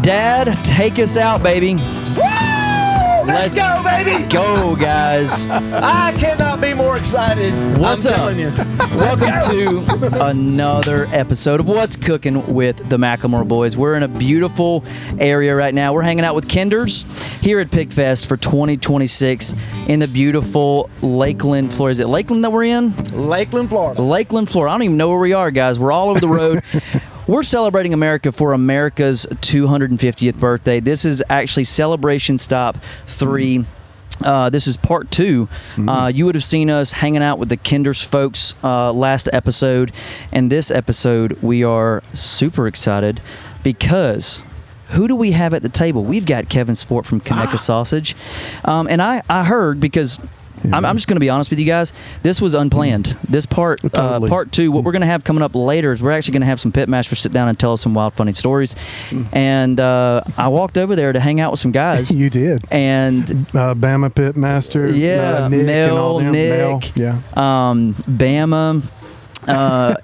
Dad, take us out, baby. Let's go, baby. Go, guys. I cannot be more excited. What's up? Telling you. Welcome to another episode of What's Cooking with the McLemore Boys. We're in a beautiful area right now. We're hanging out with Kinders here at Pigfest for 2026 in the beautiful Lakeland, Florida. Is it Lakeland that we're in? Lakeland, Florida. Lakeland, Florida. I don't even know where we are, guys. We're all over the road. We're celebrating America for America's 250th birthday. This is actually Celebration Stop 3. This is part 2. You would have seen us hanging out with the Kinders folks last episode. And this episode, we are super excited because who do we have at the table? We've got Kevin Sport from Conecuh Sausage. And I heard, because I'm just going to be honest with you guys, this was unplanned. This part, Totally. part 2, what we're going to have coming up later is we're actually going to have some Pitmasters sit down and tell us some wild, funny stories. And I walked over there to hang out with some guys. You did. And Bama Pitmaster. yeah, Nick Mel, and all them. Nick, Mel, yeah. Bama.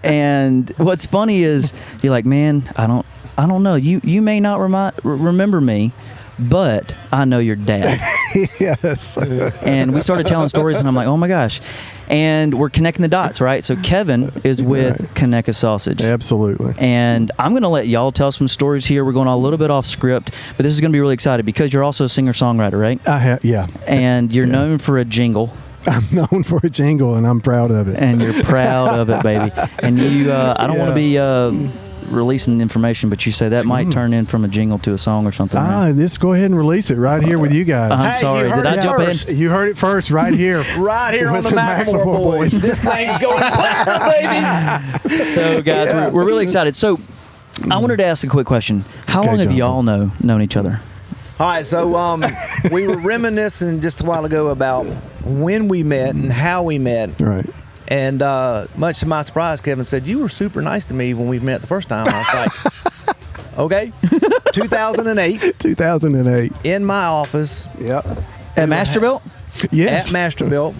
And what's funny is you're like, man, I don't know. You may not remember me, but I know your dad. Yes. And we started telling stories, and I'm like, oh my gosh. And we're connecting the dots, right? So Kevin is with Conecuh Sausage. Absolutely. And I'm going to let y'all tell some stories here. We're going a little bit off script, but this is going to be really exciting because you're also a singer-songwriter, right? Yeah. And you're known for a jingle. I'm known for a jingle, and I'm proud of it. And you're proud of it, baby. And you, I don't want to be releasing information, but you say that might turn in from a jingle to a song or something. Right? Just go ahead and release it right here with you guys. I'm sorry. Did I jump in? You heard it first right here. Right here on With the McLemore Boys. This thing's going platinum, baby. So, guys, we're really excited. So, I wanted to ask a quick question. How long have John. y'all known each other? All right, so we were reminiscing just a while ago about when we met and how we met. Right. And much to my surprise, Kevin said, you were super nice to me when we met the first time. I was like, okay. 2008. 2008. In my office. Yep. At Masterbuilt? Yes. At Masterbuilt.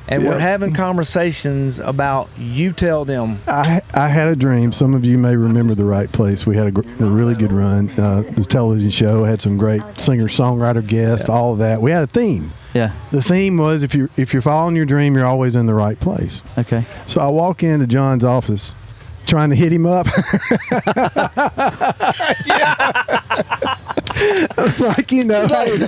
And we're having conversations about you tell them. I had a dream. Some of you may remember The Right Place. We had a really good run. The television show had some great singer-songwriter guests, all of that. We had a theme. Yeah. The theme was if you're following your dream, you're always in the right place. Okay. So I walk into John's office trying to hit him up. Like, you know. And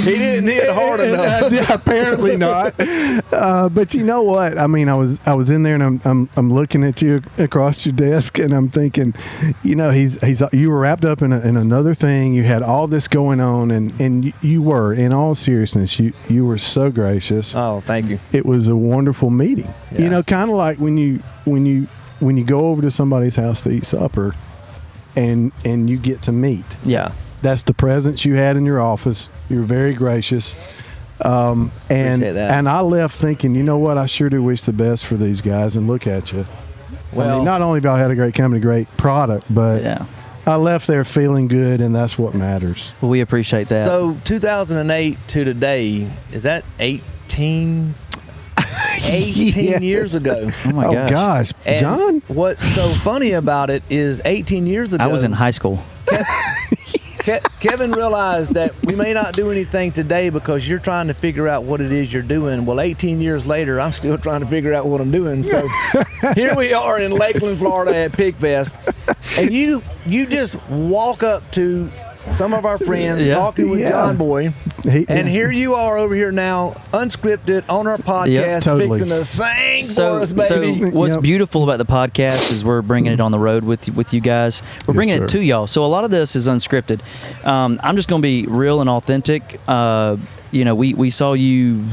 He didn't hit hard enough. apparently not. But you know what? I mean, I was in there, and I'm looking at you across your desk, and I'm thinking, you know, you were wrapped up in another thing. You had all this going on, and you were, in all seriousness, you were so gracious. Oh, thank you. It was a wonderful meeting. Yeah. You know, kind of like when you go over to somebody's house to eat supper, and you get to meet. Yeah. That's the presence you had in your office. You were very gracious. And Appreciate that. and I left thinking, you know what, I sure do wish the best for these guys, and look at you. Well, I mean, not only have y'all had a great company, great product, but Yeah. I left there feeling good, and that's what matters. Well, we appreciate that. so 2008 to today, is that 18 Yes. years ago? oh, my gosh. And John? what's so funny about it is 18 years ago, I was in high school. Kevin realized that we may not do anything today because you're trying to figure out what it is you're doing. Well, 18 years later, I'm still trying to figure out what I'm doing. So here we are in Lakeland, Florida at Pigfest. And you just walk up to some of our friends talking with John Boy. And here you are over here now, unscripted, on our podcast, totally. fixing to sing So, for us, baby. so what's Yep. beautiful about the podcast is we're bringing it on the road with you guys. We're bringing it sir. to y'all. So a lot of this is unscripted. I'm just going to be real and authentic. You know, we saw you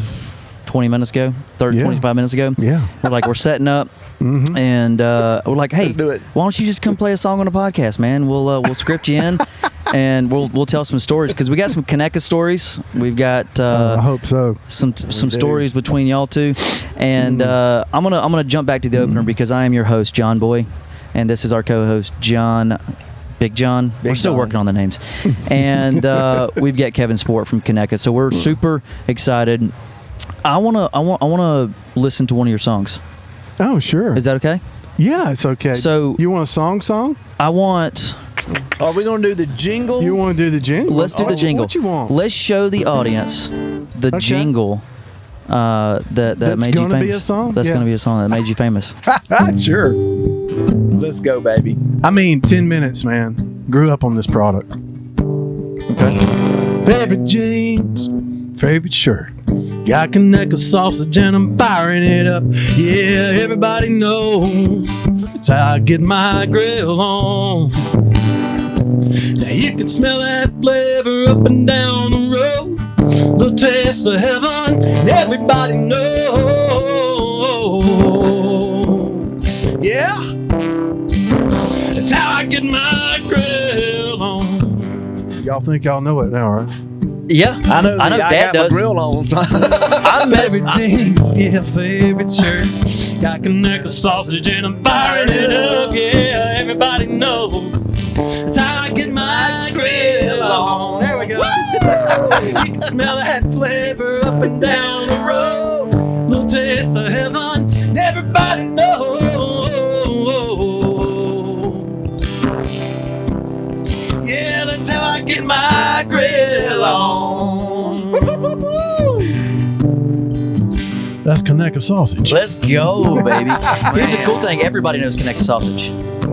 20 minutes ago, 25 minutes ago. Yeah. We're setting up. And we're like, hey, Let's do it. why don't you just come play a song on a podcast, man? We'll script you in, and we'll tell some stories because we got some Conecuh stories. We've got I hope so. some stories between y'all two, and I'm gonna jump back to the opener because I am your host, John Boy, and this is our co-host, John. Big John. We're still John. working on the names, and we've got Kevin Sport from Conecuh, so we're super excited. I wanna listen to one of your songs. Oh, sure. Is that okay? Yeah, it's okay. So you want a song? I want. Are we going to do the jingle? You want to do the jingle? Let's do the jingle. What you want? Let's show the audience the jingle that That's made you famous. gonna be a song? That's Yeah. going to be a song that made you famous. Sure. Let's go, baby. I mean, 10 minutes, man. Grew up on this product. Okay. Favorite jeans, favorite shirt. Got Conecuh Sausage and I'm firing it up. Yeah, everybody knows how I get my grill on. Now you can smell that flavor up and down the road. The taste of heaven, everybody knows. Yeah, that's how I get my grill on. Y'all think y'all know it now, right? Yeah, I know Dad got does. my grill on. So. I'm Favorite jeans, yeah, favorite shirt. Got Conecuh Sausage and I'm firing it up. Yeah, everybody knows that's how I get my grill on. There we go. You can smell that flavor up and down the road. Little taste of heaven, everybody knows. Yeah, that's how I get my grill on. That's Conecuh Sausage. Let's go, baby. Here's a cool thing. Everybody knows Conecuh Sausage.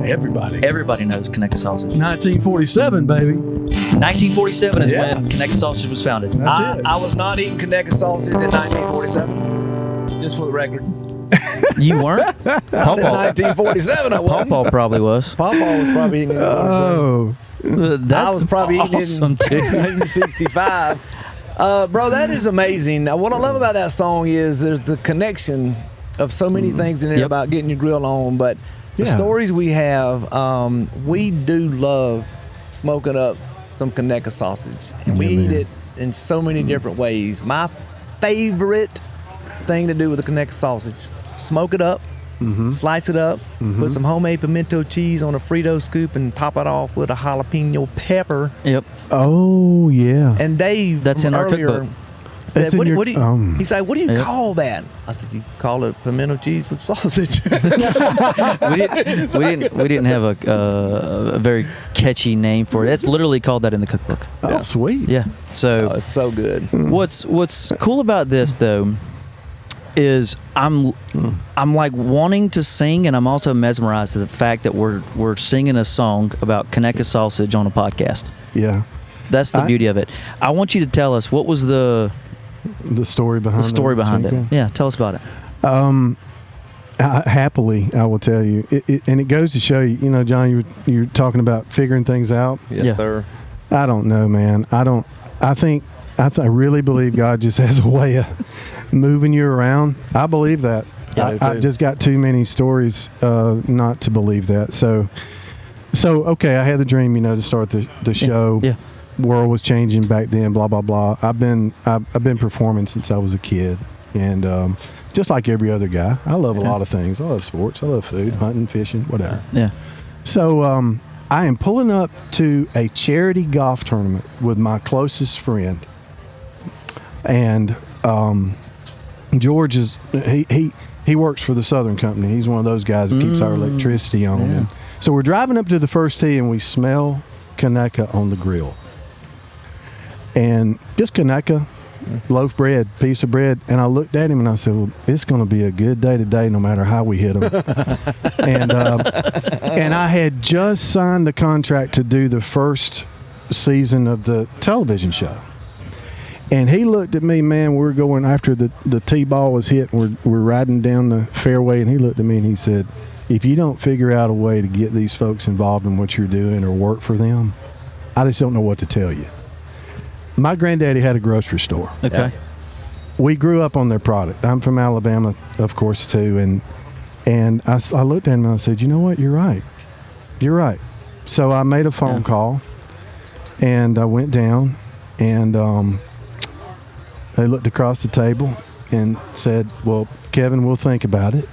Everybody. Everybody knows Conecuh Sausage. 1947, baby. 1947 is Yeah. when Conecuh Sausage was founded. That's it. I was not eating Conecuh sausage in 1947. Just for the record. You weren't? In 1947, I wasn't. Pawpaw probably was. Pawpaw was probably eating it. Oh. That's I was probably awesome, eating it too. in 1965. Bro, that is amazing. Now, what I love about that song is there's the connection of so many things in there Yep. about getting your grill on, but the Yeah. stories we have, we do love smoking up some Conecuh sausage. And we Yeah, eat man. it in so many different ways. My favorite thing to do with the Conecuh sausage, smoke it up, slice it up, put some homemade pimento cheese on a Frito scoop and top it off with a jalapeno pepper. Yep. Oh, yeah. And Dave That's from in our earlier cookbook. said, That's in what your- do you, he said, what do you Yep. call that? I said, you call it pimento cheese with sausage. We didn't have a very catchy name for it. It's literally called that in the cookbook. Oh, sweet. Yeah. So Oh, it's so good. what's cool about this though is I'm like wanting to sing, and I'm also mesmerized at the fact that we're singing a song about Conecuh sausage on a podcast. Yeah. That's the beauty of it. I want you to tell us what was the story behind it. Yeah, tell us about it. Happily, I will tell you. And it goes to show you, you know, John, you're talking about figuring things out. Yes, Yeah. sir. I don't know, man. I really believe God just has a way of moving you around. I believe that. I do I've too. just got too many stories not to believe that. So okay, I had the dream, you know, to start the show. Yeah. World was changing back then. Blah blah blah. I've been performing since I was a kid, and just like every other guy, I love a lot of things. I love sports. I love food, hunting, fishing, whatever. Yeah. So I am pulling up to a charity golf tournament with my closest friend, and George is he works for the Southern Company. He's one of those guys that keeps our electricity on. Yeah. And so we're driving up to the first tee, and we smell Conecuh on the grill, and just Conecuh. Loaf bread, piece of bread, and I looked at him and I said, "Well, it's going to be a good day today, no matter how we hit them." and I had just signed the contract to do the first season of the television show, and he looked at me, man. We're going after the tee ball was hit. And we're riding down the fairway, and he looked at me and he said, "If you don't figure out a way to get these folks involved in what you're doing or work for them, I just don't know what to tell you." My granddaddy had a grocery store. Okay. Yeah. We grew up on their product. I'm from Alabama, of course, too. And I looked at him and I said, "You know what? You're right. You're right." So I made a phone call, and I went down, and they looked across the table and said, "Well, Kevin, we'll think about it."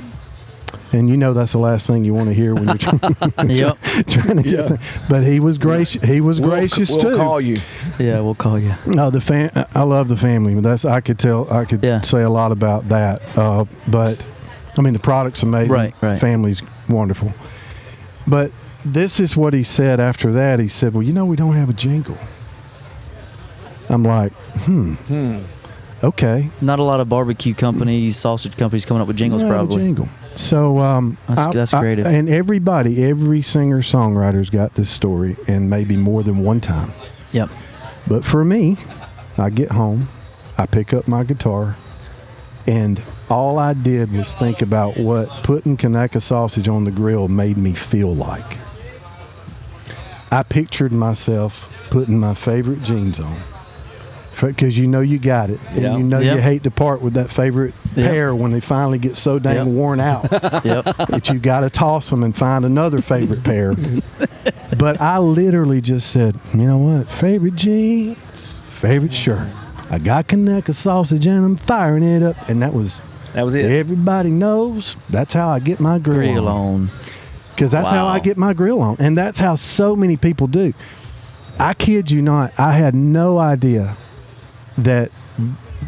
And you know that's the last thing you want to hear when you're Yep. trying to get. But he was gracious. He was gracious we'll too. call you. Yeah, we'll call you. No, I love the family. I could Yeah. say a lot about that. But I mean, the product's amazing. Right. Family's wonderful. But this is what he said after that. He said, well, we don't have a jingle. I'm like, okay. Not a lot of barbecue companies, sausage companies coming up with jingles, probably. A jingle. So that's creative. And every singer-songwriter's got this story, and maybe more than one time. Yep. But for me, I get home, I pick up my guitar, and all I did was think about what putting Conecuh Sausage on the grill made me feel like. I pictured myself putting my favorite jeans on, because you got it, and you hate to part with that favorite pair when they finally get so dang worn out that you got to toss them and find another favorite pair. But I literally just said, you know what, favorite jeans, favorite shirt. I got Conecuh Sausage and I'm firing it up, and that was it. Everybody knows that's how I get my grill on. Because that's how I get my grill on, and that's how so many people do. I kid you not, I had no idea that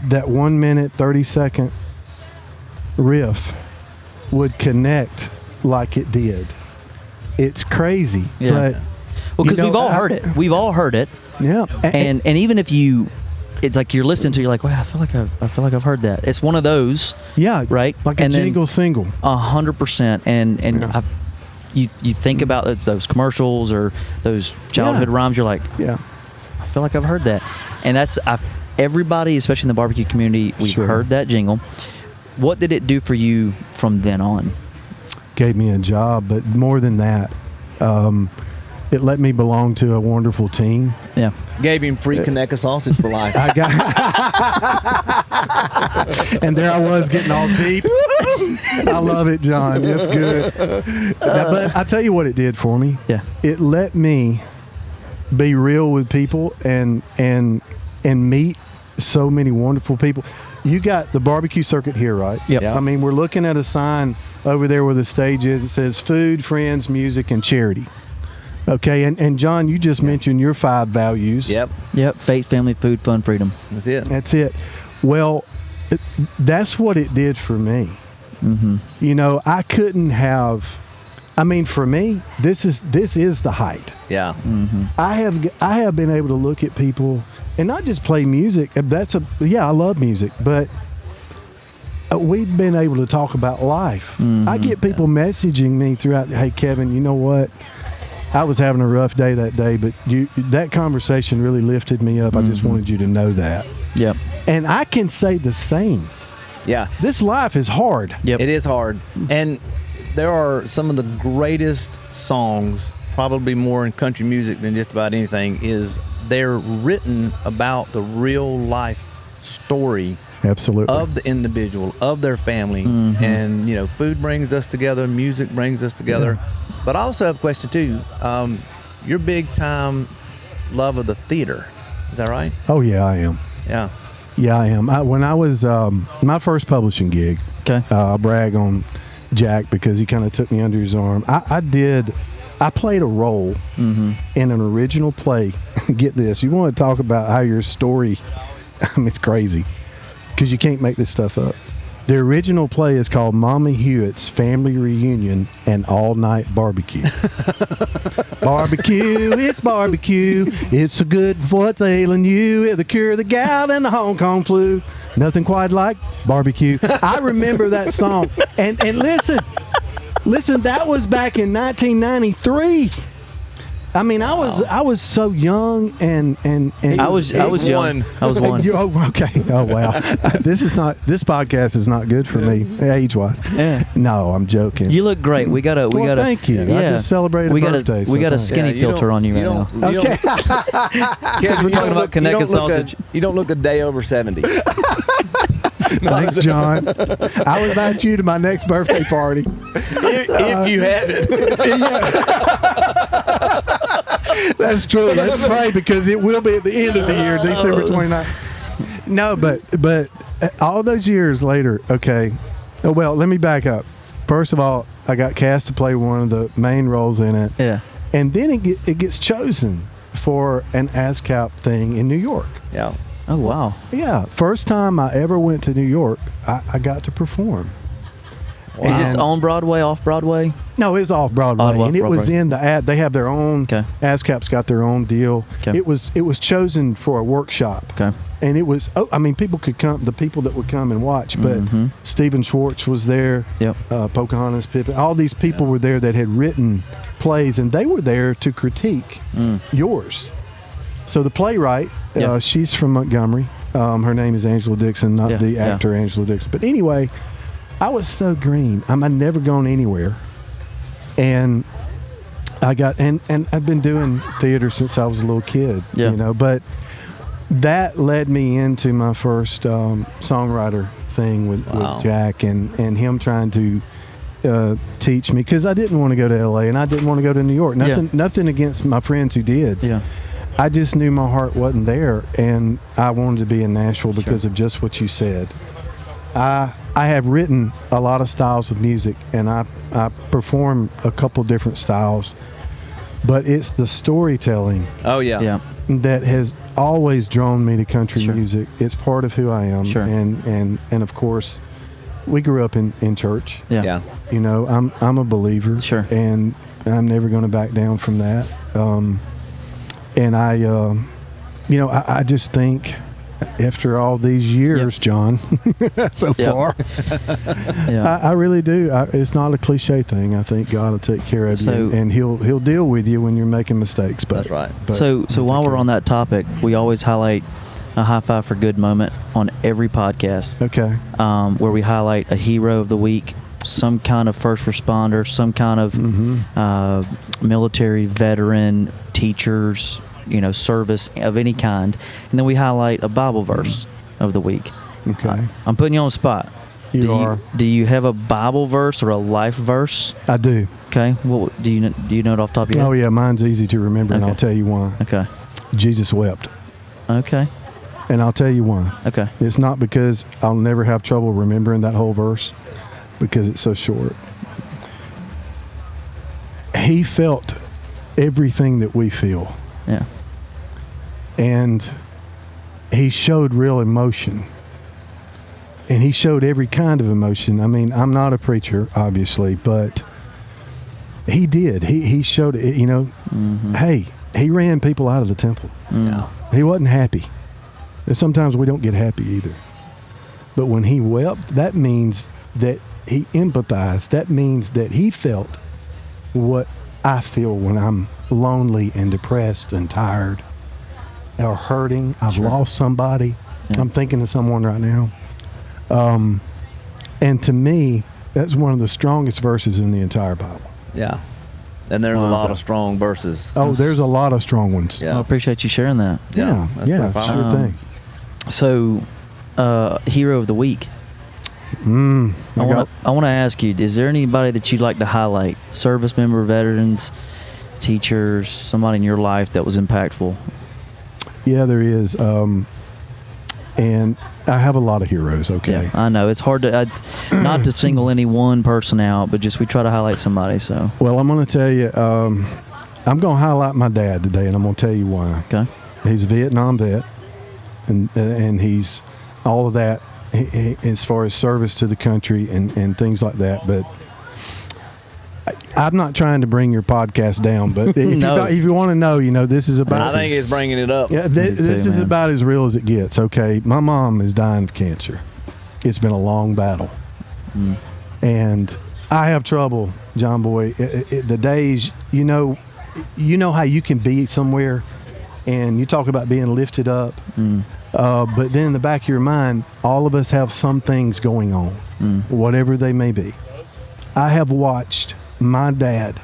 1 minute 30-second riff would connect like it did. It's crazy, but because we've all heard it. We've all heard it. Yeah, and even if it's like you're listening to, you're like, well, I feel like I've heard that. It's one of those. Yeah, right. Like a jingle single. 100%, and you think about those commercials or those childhood rhymes. You're like, I feel like I've heard that, and that's everybody, especially in the barbecue community, we've heard that jingle. What did it do for you from then on? Gave me a job, but more than that, it let me belong to a wonderful team. Yeah, gave him free Conecuh Sausage for life. I got, and there I was getting all deep. I love it, John. It's good. But I tell you what it did for me. Yeah, it let me be real with people and meet so many wonderful people. You got the barbecue circuit here, right? Yep. I mean, we're looking at a sign over there where the stage is. It says food, friends, music, and charity. Okay, and John, you just mentioned your 5 values. Yep. Faith, family, food, fun, freedom. That's it. Well, that's what it did for me. Mm-hmm. I couldn't have. I mean, for me, this is the height. Yeah. Mm-hmm. I have been able to look at people and not just play music. I love music, but we've been able to talk about life. Mm-hmm. I get people messaging me throughout. Hey, Kevin, you know what? I was having a rough day that day, but that conversation really lifted me up. I just wanted you to know that. Yep. And I can say the same. Yeah. This life is hard. Yep. It is hard. And there are some of the greatest songs, probably more in country music than just about anything, they're written about the real life story. Absolutely. Of the individual, of their family. Mm-hmm. And, food brings us together, music brings us together. Yeah. But I also have a question, too. You're big time love of the theater. Is that right? Oh, yeah, I am. Yeah. Yeah, I am. When I was, my first publishing gig, I'll brag on Jack because he kind of took me under his arm. I played a role in an original play. Get this. You want to talk about how your story, it's crazy because you can't make this stuff up. The original play is called Mama Hewitt's Family Reunion and All-Night Barbecue. Barbecue, it's barbecue. It's so good for what's ailing you. It'll cure the gout and the Hong Kong flu. Nothing quite like barbecue. I remember that song. And listen, that was back in 1993. I mean, I was so young and I was young. I was one. Okay. Oh wow. This podcast is not good for me age wise. Yeah. No, I'm joking. You look great. We got thank you. I just celebrated a birthday. We got a skinny filter on you right now. Okay. Since we're talking about Conecuh Sausage. You don't look a day over 70. Thanks, John. I would invite you to my next birthday party. If you have it. That's true. Let's pray because it will be at the end of the year, December 29th. No, but all those years later, okay. Well, let me back up. First of all, I got cast to play one of the main roles in it. Yeah. And then it gets chosen for an ASCAP thing in New York. Yeah. Oh, wow. Yeah. First time I ever went to New York, I got to perform. Wow. Is this on Broadway, off Broadway? No, it's off Broadway, Off and it was Broadway. in the ad. They have their own. Okay. ASCAP's got their own deal. Okay. It was chosen for a workshop. Okay. And it was. Oh, I mean, people could come. The people that would come and watch, but Stephen Schwartz was there. Yep. Pocahontas, Pippin. All these people were there that had written plays, and they were there to critique yours. So the playwright, Yeah. she's from Montgomery. Her name is Angela Dixon, not Yeah, the yeah. actor Angela Dixon. But anyway, I was so green. I'd never gone anywhere. And I got, and I've been doing theater since I was a little kid, Yeah. you know, but that led me into my first songwriter thing with Jack and him trying to teach me, because I didn't want to go to LA and I didn't want to go to New York. Nothing against my friends who did. Yeah. I just knew my heart wasn't there, and I wanted to be in Nashville because of just what you said. I have written a lot of styles of music, and I perform a couple different styles, but it's the storytelling Oh yeah. Yeah. that has always drawn me to country Sure. music. It's part of who I am, Sure. and of course, we grew up in church. Yeah. Yeah. You know, I'm a believer, Sure. and I'm never going to back down from that. And I just think after all these years, John, so Yep. far, Yeah. I really do. It's not a cliche thing. I think God will take care of So- you, and He'll deal with you when you're making mistakes. But That's right. but So he'll while take we're care. on that topic, we always highlight a high five for good moment on every podcast, Okay. where we highlight a hero of the week, some kind of first responder, some kind of military veteran, teachers, service of any kind, and then we highlight a Bible verse of the week. Okay. I'm putting you on the spot. You are. Do you have a Bible verse or a life verse? I do. Okay. What do you know it off the top of your head? Oh yeah, mine's easy to remember, and Okay. I'll tell you why. Okay. Jesus wept, Okay. and I'll tell you why. Okay. It's not because I'll never have trouble remembering that whole verse, because it's so short. He felt everything that we feel, Yeah. and he showed real emotion. And he showed every kind of emotion. I mean, I'm not a preacher, obviously, but he did. He showed it, Hey, he ran people out of the temple. Yeah. He wasn't happy. And sometimes we don't get happy either. But when he wept, that means that he empathized. That means that he felt what I feel when I'm lonely and depressed and tired or hurting. I've lost somebody. Yeah. I'm thinking of someone right now. And to me, that's one of the strongest verses in the entire Bible. Yeah. And there's a lot of strong verses. Oh, there's a lot of strong ones. Yeah. I appreciate you sharing that. Yeah, that's yeah, pretty powerful. sure thing. So, hero of the week. I want to ask you: is there anybody that you'd like to highlight? Service member, veterans, teachers, somebody in your life that was impactful? Yeah, there is. And I have a lot of heroes. Okay. Yeah, I know it's hard to not to single any one person out, but just we try to highlight somebody. So, Well, I'm going to tell you. I'm going to highlight my dad today, and I'm going to tell you why. okay, He's a Vietnam vet, and he's all of that as far as service to the country and things like that. But I'm not trying to bring your podcast down, but No. if you want to know, this is about. I think it's bringing it up. Yeah, Me this too, is man. about as real as it gets. Okay, my mom is dying of cancer. It's been a long battle, and I have trouble, John Boy. The days, you know how you can be somewhere, and you talk about being lifted up, but then in the back of your mind, all of us have some things going on, whatever they may be. I have watched my dad,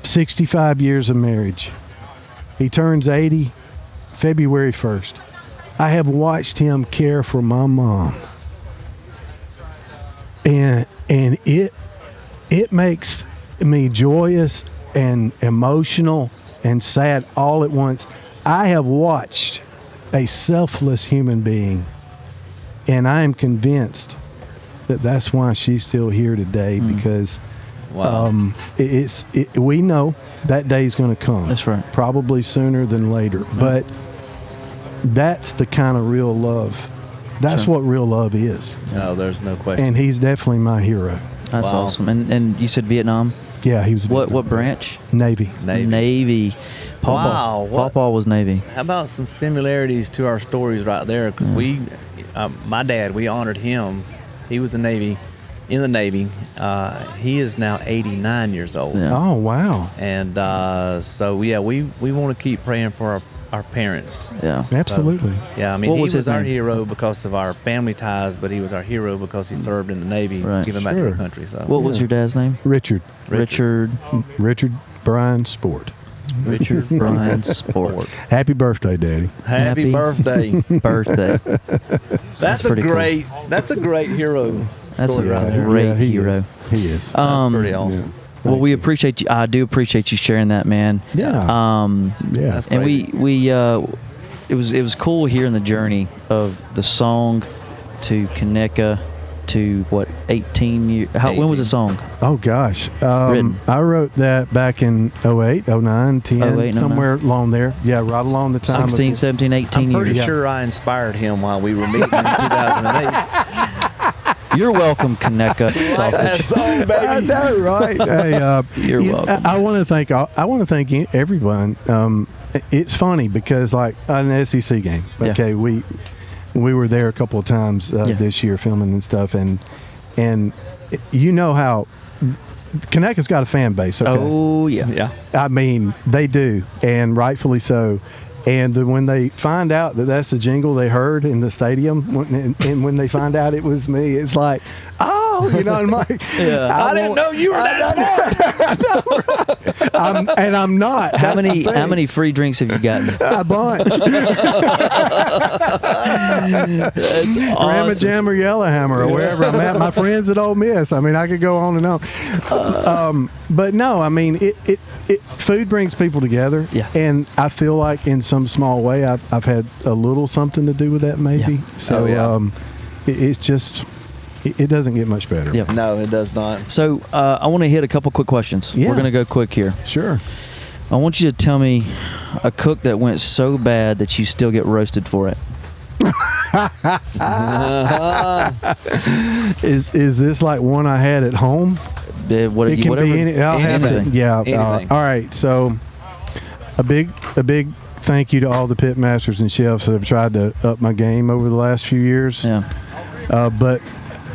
65 years of marriage. He turns 80 February 1st. I have watched him care for my mom. And it makes me joyous and emotional and sad all at once. I have watched a selfless human being, and I am convinced that that's why she's still here today, because Wow. we know that day's going to come. That's right. Probably sooner than later. But that's the kind of real love That's Sure. what real love is. No, there's no question. And he's definitely my hero. That's Wow. awesome. And you said Vietnam? Yeah, he was a What Vietnam. branch? Navy. Navy. Pawpaw. Wow, what- Pawpaw was Navy. How about some similarities to our stories right there? Because my dad, we honored him. He was in the Navy. He is now 89 years old. Yeah. Oh, wow. And so, yeah, we want to keep praying for our parents. Yeah. Absolutely. Yeah, I mean, What he was was his our name? hero because of our family ties, but he was our hero because he served in the Navy, Right. giving back to Sure. the country. So, What was your dad's name? Richard Richard Bryan Sport. Richard Bryan Sport. Happy birthday, Daddy. happy birthday! birthday. That's a pretty cool. That's a great hero. That's a story right there. great he hero. Is. He is. That's pretty awesome. Well, we appreciate you. I do appreciate you sharing that, man. Yeah. Yeah. That's And crazy. it was cool hearing the journey of the song to Conecuh to 18 years. When was the 18. song? Oh, gosh. Written. I wrote that back in 08, 09, 10, 08, 09. somewhere along there. Yeah, right along the time. 16, of, 17, 18 I'm pretty years. sure I inspired him while we were meeting in 2008. You're welcome, Conecuh Sausage. That's all, I baby. know, right? Hey, You're welcome. I want to thank everyone. It's funny because like an SEC game. Yeah. Okay, we were there a couple of times this year filming and stuff, and you know how Conecuh's got a fan base. Okay? Oh, yeah. Yeah. I mean, they do, and rightfully so. And when they find out that that's the jingle they heard in the stadium, and when they find out it was me, it's like, oh, you know, I'm like, Yeah. I didn't know you were that smart. I'm not. How That's the many thing. free drinks have you gotten? A bunch. Ramma Jam or Yellowhammer or wherever I'm at. My friends at Ole Miss. I mean, I could go on and on. But no, I mean, it food brings people together. Yeah. And I feel like in some small way, I've had a little something to do with that maybe. Yeah. So it's just, it doesn't get much better. Yeah. No, it does not. So I want to hit a couple quick questions. Yeah. We're going to go quick here. Sure. I want you to tell me a cook that went so bad that you still get roasted for it. Is this like one I had at home? What, It can whatever, be any. I'll have anything. it. Yeah. Anything. All right. So, a big thank you to all the pitmasters and chefs that have tried to up my game over the last few years. Yeah. But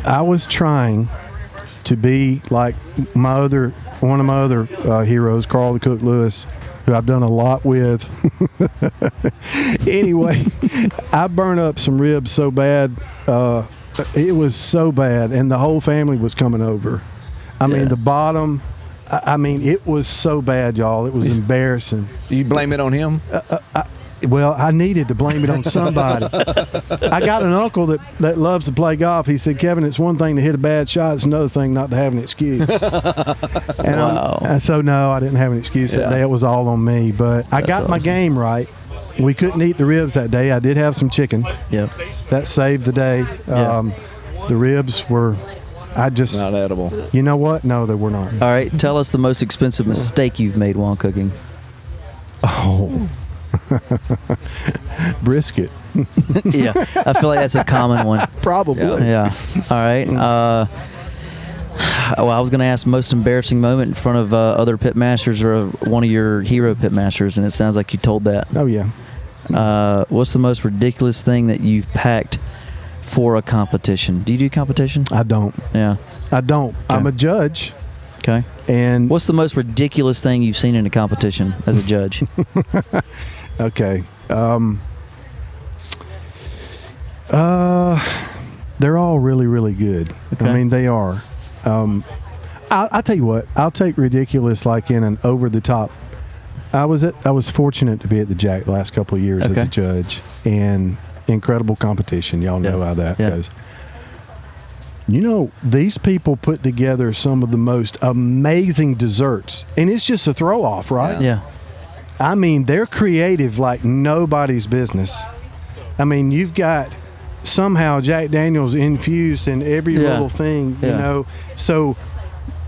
I was trying to be like one of my other heroes, Carl the Cook Lewis, who I've done a lot with. Anyway, I burned up some ribs so bad. It was so bad, and the whole family was coming over. I mean, the bottom. I mean, it was so bad, y'all. It was embarrassing. Do you blame it on him? Well, I needed to blame it on somebody. I got an uncle that loves to play golf. He said, Kevin, it's one thing to hit a bad shot. It's another thing not to have an excuse. And Wow. so, no, I didn't have an excuse that day. It was all on me. But I got my game right. We couldn't eat the ribs that day. I did have some chicken. Yep. That saved the day. Yeah. The ribs were, Not edible. you know what? No, they were not. All right. Tell us the most expensive mistake you've made while cooking. Oh. Brisket. Yeah. I feel like that's a common one. Probably. Yeah. All right. Well, I was going to ask most embarrassing moment in front of other pitmasters or one of your hero pitmasters, and it sounds like you told that. Oh, yeah. What's the most ridiculous thing that you've packed for a competition? Do you do competition? I don't. Yeah. I don't. I'm a judge. Okay. And What's the most ridiculous thing you've seen in a competition as a judge? okay. They're all really, really good. Okay. I mean, they are. I'll tell you what. I'll take ridiculous like in an over the top. I was fortunate to be at the Jack the last couple of years as a judge, and incredible competition. Y'all know how that goes. You know, these people put together some of the most amazing desserts, and it's just a throw off, right? Yeah. I mean, they're creative like nobody's business. I mean, you've got somehow Jack Daniels infused in every little thing, you know. So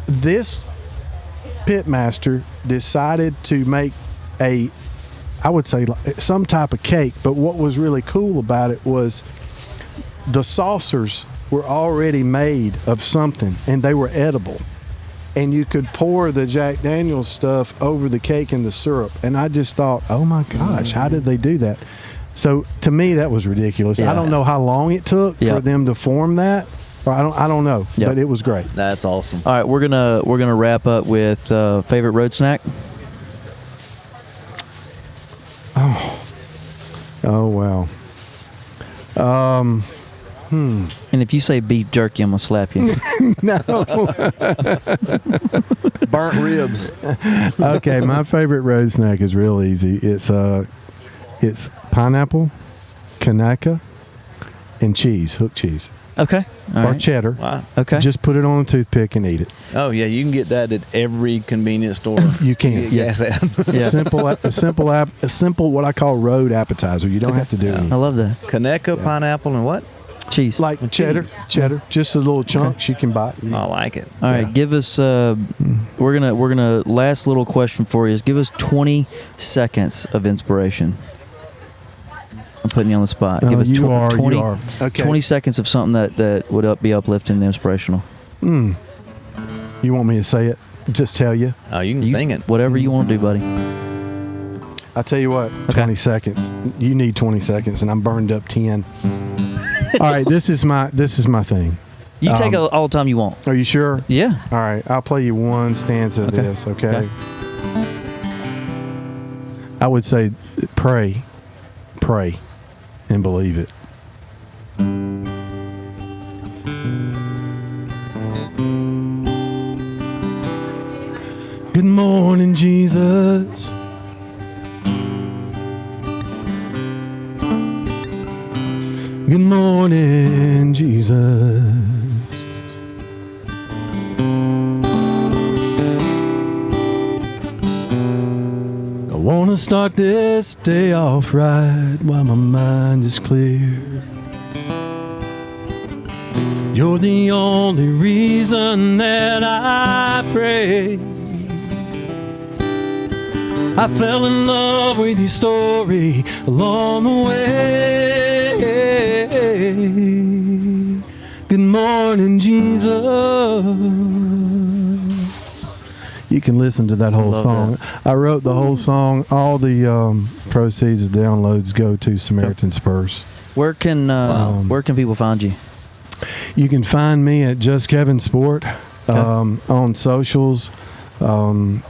this pitmaster decided to make I would say some type of cake, but what was really cool about it was the saucers were already made of something, and they were edible. And you could pour the Jack Daniel's stuff over the cake and the syrup. And I just thought, oh my gosh, how did they do that? So to me, that was ridiculous. Yeah. I don't know how long it took for them to form that. Or I don't know, but it was great. That's awesome. All right, we're gonna wrap up with favorite road snack. Oh wow. And if you say beef jerky, I'm gonna slap you. No. Burnt ribs. Okay, my favorite road snack is real easy. It's pineapple, Conecuh, and cheese, hook cheese, Okay. All or right. cheddar. Wow. Okay. Just put it on a toothpick and eat it. Oh yeah, you can get that at every convenience store. You can. Yes. Yeah. A simple what I call road appetizer. You don't have to do anything. I love that. Conecuh, pineapple, and what? Cheese. Like cheddar, just the little chunks you can buy. I like it. All right, give us. We're gonna last little question for you is give us 20 seconds of inspiration. I'm putting you on the spot. Give us 20, you are. Okay. 20 seconds of something that would be uplifting and inspirational. You want me to say it? Just tell you. Oh, you can sing it. Whatever you want to do, buddy. I'll tell you what. 20 seconds. You need 20 seconds, and I'm burned up 10. All right, this is my thing. You can take all the time you want. Are you sure? Yeah. All right, I'll play you one stanza of this, okay? I would say pray, and believe it. Good morning, Jesus. Good morning, Jesus. I want to start this day off right while my mind is clear. You're the only reason that I pray. I fell in love with your story along the way. Good morning, Jesus. You can listen to that whole song. That. I wrote the whole song. All the proceeds of downloads go to Samaritan's Purse. Where can people find you? You can find me at Just Kevin Sport on socials. And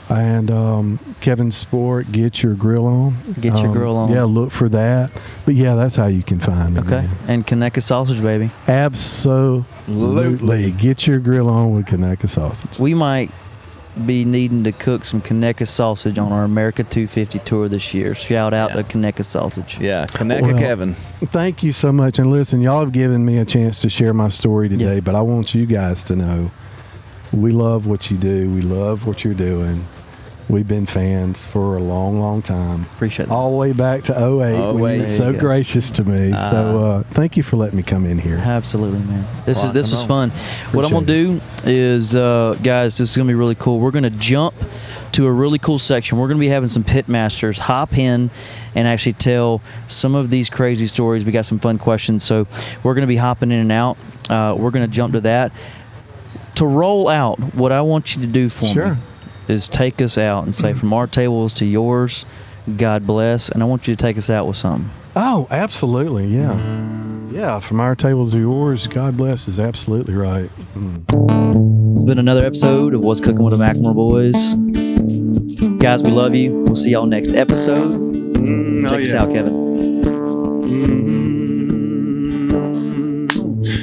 Kevin Sport, get your grill on. Get your grill on. Yeah, look for that. But yeah, that's how you can find me. Okay. Man. And Conecuh Sausage, baby. Absolutely. Get your grill on with Conecuh Sausage. We might be needing to cook some Conecuh Sausage on our America 250 tour this year. Shout out to Conecuh Sausage. Yeah, Conecuh Kevin. Thank you so much. And listen, y'all have given me a chance to share my story today, but I want you guys to know we love what you do. We love what you're doing. We've been fans for a long, long time. Appreciate that. All the way back to 08 when you were so gracious to me. So thank you for letting me come in here. Absolutely, man. This is fun. What I'm going to do is, guys, this is going to be really cool. We're going to jump to a really cool section. We're going to be having some Pitmasters hop in and actually tell some of these crazy stories. We got some fun questions. So we're going to be hopping in and out. We're going to jump to that. To roll out, what I want you to do for me is take us out and say, from our tables to yours, God bless. And I want you to take us out with something. Oh, absolutely. Yeah. Yeah. From our table to yours, God bless is absolutely right. It's been another episode of What's Cooking with the McLemore Boys. Guys, we love you. We'll see y'all next episode. Take us out, Kevin.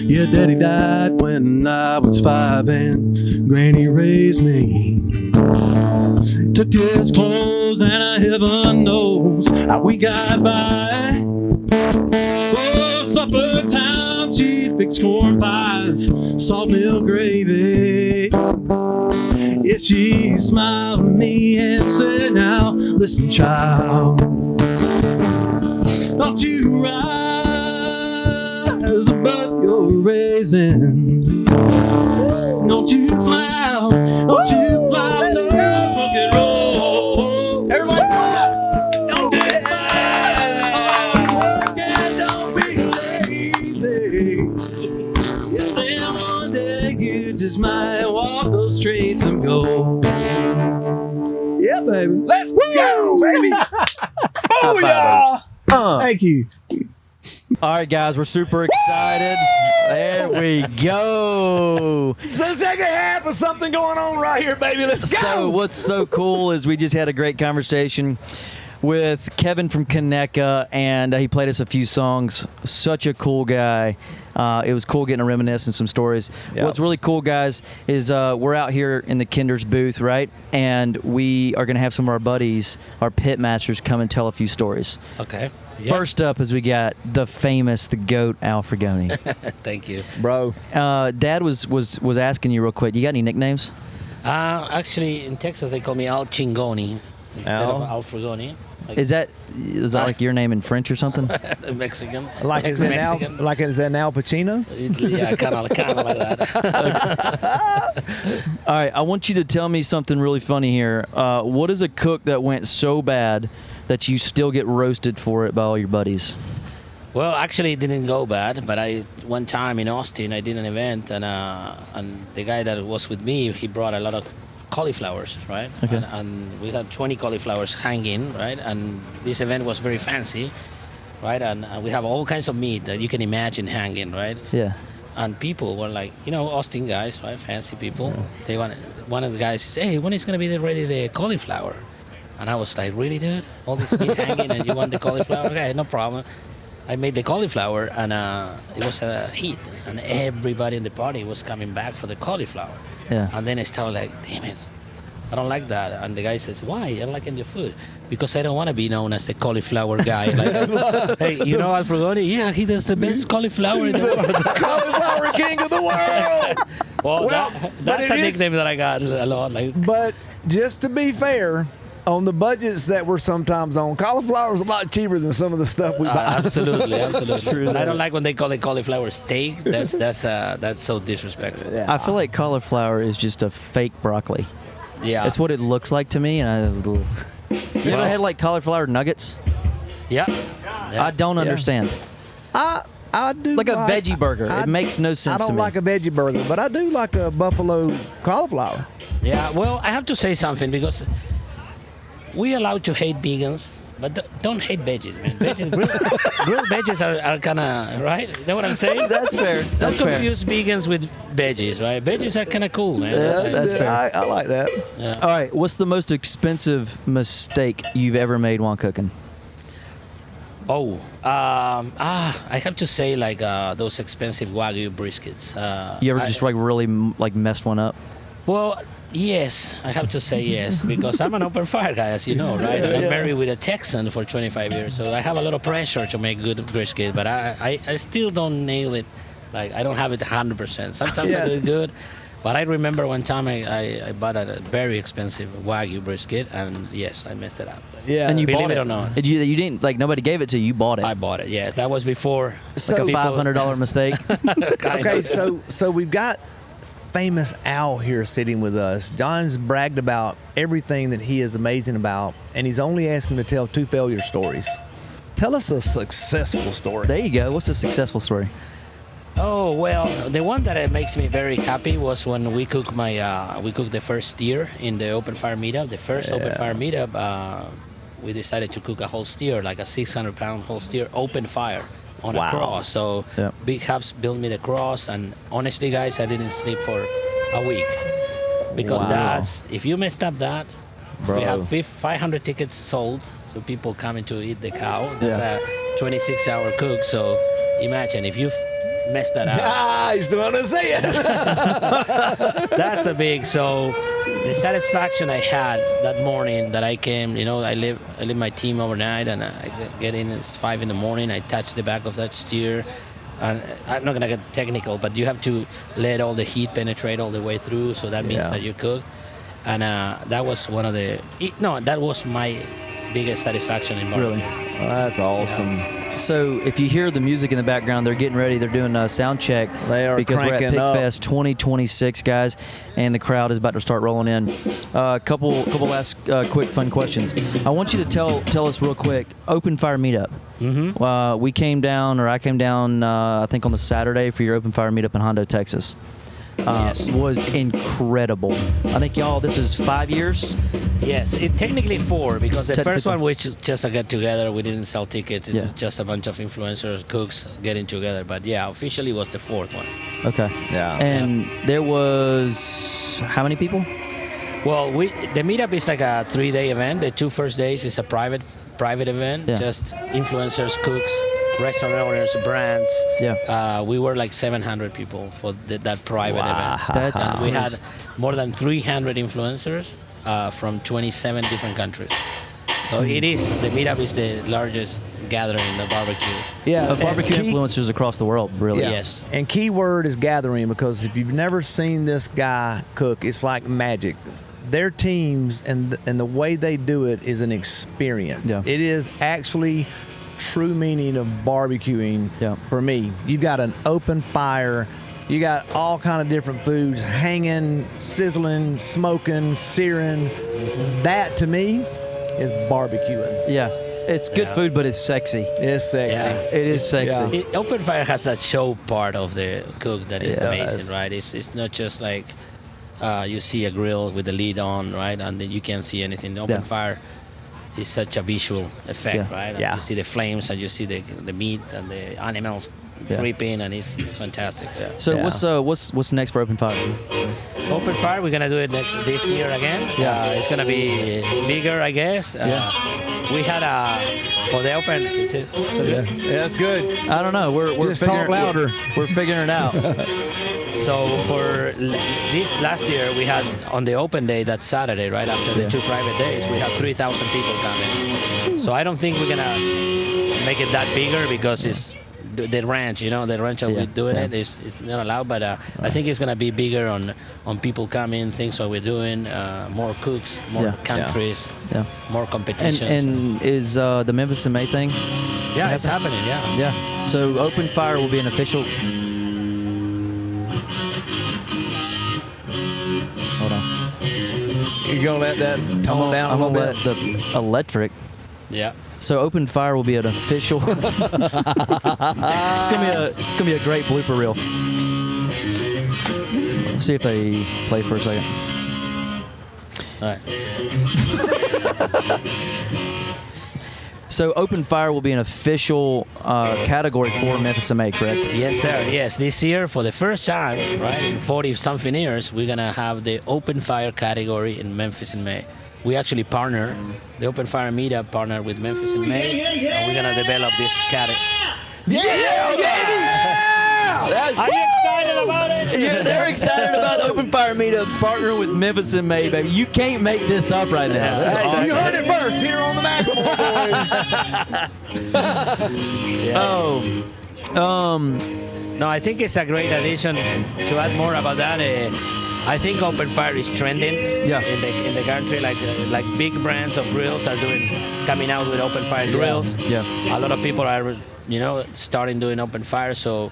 Yeah, Daddy died when I was 5 and Granny raised me. Took his clothes and heaven knows how we got by. Oh, supper time, she fixed corn pies, salt milk gravy. Yeah, she smiled at me and said, now listen, child, don't you rise above your raising. Don't you fly, don't you fly, no rock and roll. Everybody clap. Don't do it fast. Don't be lazy. baby. Let's go, baby. Booyah. Thank you. All right, guys, we're super excited. There we go. It's the second half of something going on right here, baby. Let's go. So what's so cool is we just had a great conversation with Kevin from Conecuh, and he played us a few songs. Such a cool guy. It was cool getting to reminisce and some stories. Yep. What's really cool, guys, is we're out here in the Kinder's booth, right? And we are going to have some of our buddies, our Pitmasters, come and tell a few stories. Okay. Yep. First up is we got the famous, the GOAT, Al Frugoni. Thank you. Bro. Dad was asking you real quick, you got any nicknames? Actually, in Texas, they call me Al Chingoni instead of Al Frugoni. Like, Is that like your name in French or something? Mexican. Like is it Al Pacino? Yeah, kind of like that. All right, I want you to tell me something really funny here. What is a cook that went so bad that you still get roasted for it by all your buddies? Well, actually, it didn't go bad, but one time in Austin, I did an event, and the guy that was with me, he brought a lot of cauliflowers, right? Okay. And we had 20 cauliflowers hanging, right? And this event was very fancy, right? And we have all kinds of meat that you can imagine hanging, right? Yeah. And people were like, Austin guys, right? Fancy people. They one of the guys says, "Hey, when is gonna be ready the cauliflower?" And I was like, "Really, dude? All this meat hanging, and you want the cauliflower? Okay, no problem." I made the cauliflower, and it was a hit, and everybody in the party was coming back for the cauliflower. Yeah. And then I started like, damn it, I don't like that. And the guy says, why? I don't like your food. Because I don't want to be known as the cauliflower guy. Like, hey, Al Frugoni? Yeah, he does the best cauliflower in the world. Cauliflower king of the world. Well, Well, that's a nickname that I got a lot. Like, But just to be fair, on the budgets that we're sometimes on, cauliflower is a lot cheaper than some of the stuff we buy. absolutely. But I don't like when they call it cauliflower steak. That's so disrespectful. Yeah. I feel like cauliflower is just a fake broccoli. Yeah. That's what it looks like to me. And you ever had like cauliflower nuggets? Yeah. I don't understand. I do Like a veggie burger. It makes no sense I to don't me. like a veggie burger, but I do like a buffalo cauliflower. Yeah. Well, I have to say something because we allowed to hate vegans, but don't hate veggies, man. Grilled veggies are kind of, right? You know what I'm saying? That's fair. Don't That's fair. confuse vegans with veggies, right? Veggies are kind of cool, man. Yeah, that's fair. I like that. Yeah. All right, what's the most expensive mistake you've ever made while cooking? Oh, I have to say like those expensive Wagyu briskets. You ever just like really like messed one up? Well, yes, I have to say yes, because I'm an open fire guy, as you know, right? And I'm married with a Texan for 25 years, so I have a lot of pressure to make good brisket, but I still don't nail it. Like, I don't have it 100%. Sometimes I do it good, but I remember one time I bought a very expensive Wagyu brisket, and yes, I messed it up. Yeah. And you Believe bought it it or not. You didn't like nobody gave it to you. You bought it. I bought it, yes. That was before. Like a people- $500 mistake. Okay, so we've got famous Al here sitting with us. John's bragged about everything that he is amazing about, and he's only asking to tell 2 failure stories. Tell us a successful story. There you go. What's a successful story? Oh, well, the one that makes me very happy was when we cooked the first steer in the open fire meetup. The first open fire meetup, we decided to cook a whole steer, like a 600-pound whole steer, open fire on a cross. So Big Hubs built me the cross, and honestly, guys, I didn't sleep for a week. Because if you messed up that, we have 500 tickets sold, so people coming to eat the cow. That's a 26-hour cook, so imagine if you messed that up. I still want to say it. That's a big. So the satisfaction I had that morning that I came, I leave my team overnight, and I get in. It's 5 a.m. I touch the back of that steer, and I'm not gonna get technical, but you have to let all the heat penetrate all the way through. So that means that you cook, and that was that was my biggest satisfaction in barbecue. Really? Well, that's awesome. Yeah. So if you hear the music in the background, they're getting ready. They're doing a sound check. They are because we're at cranking up. Pigfest 2026, guys, and the crowd is about to start rolling in. Couple last quick fun questions. I want you to tell us real quick. Open fire meetup. Mm-hmm. I came down. I think on the Saturday for your open fire meetup in Hondo, Texas. was incredible. I think y'all, this is 5 years. Yes, it technically 4 because the first Technical. one was just a get together. We didn't sell tickets. It's Yeah. just a bunch of influencers, cooks getting together. But yeah, officially it was the 4th one. Okay. Yeah. And there was how many people? Well, the meetup is like a 3-day event. The 2 first days is a private event. Yeah. Just influencers, cooks, restaurant owners, brands. Yeah. We were like 700 people for that private event. That's And we crazy. had more than 300 influencers from 27 different countries. So the meetup is the largest gathering in the barbecue. Yeah. Of barbecue and key- influencers across the world, really. Yeah. Yes. And key word is gathering, because if you've never seen this guy cook, it's like magic. Their teams and the way they do it is an experience. Yeah. It is actually true meaning of barbecuing for me. You've got an open fire. You got all kind of different foods hanging, sizzling, smoking, searing. That to me is barbecuing. Yeah. It's good Yeah. food, but it's sexy. It's sexy. Yeah. It is sexy. Yeah. Open fire has that show part of the cook that is Yeah, it amazing, does. right? It's not just like you see a grill with the lid on, right, and then you can't see anything. Open Yeah. fire is such a visual effect, Yeah. right? And Yeah. you see the flames and you see the meat and the animals Yeah. creeping, and it's fantastic. Yeah. So Yeah. what's next for Open Fire? Open fire, we're gonna do it this year again. Yeah. It's gonna be bigger, I guess. We had for the open. Is it so good? Yeah, that's good. I don't know. We're Just talk louder. We're figuring it out. So for this last year, we had on the open day, that Saturday, right after the 2 private days, we had 3,000 people coming. So I don't think we're gonna make it that bigger because it's the ranch, the ranch that we're doing it is not allowed. But I think it's gonna be bigger on people coming, things that we're doing, more cooks, more countries, Yeah. more competitions. And is the Memphis in May thing? yeah, it's happening. Yeah. Yeah. So Open Fire will be an official. Hold on. You're gonna let that tone down a I'm little gonna bit. let the electric. Yeah. So Open Fire will be an official. It's gonna be a great blooper reel. Let's see if they play for a second. All right. So Open Fire will be an official category for Memphis in May, correct? Yes, sir. Yes, this year for the first time, right, in 40-something years, we're gonna have the Open Fire category in Memphis in May. We actually partner, the Open Fire Meetup partnered with Memphis in May, and we're gonna develop this category. Are you excited about it? Yeah, they're excited about Open Fire Meetup partnering with Memphis in May, baby. You can't make this up right now. That's Hey, awesome. you heard it first here on the McLemore Boys. No, I think it's a great addition. To add more about that, I think Open Fire is trending in the country. Like big brands of grills are coming out with Open Fire grills. Yeah. A lot of people are starting doing Open Fire. So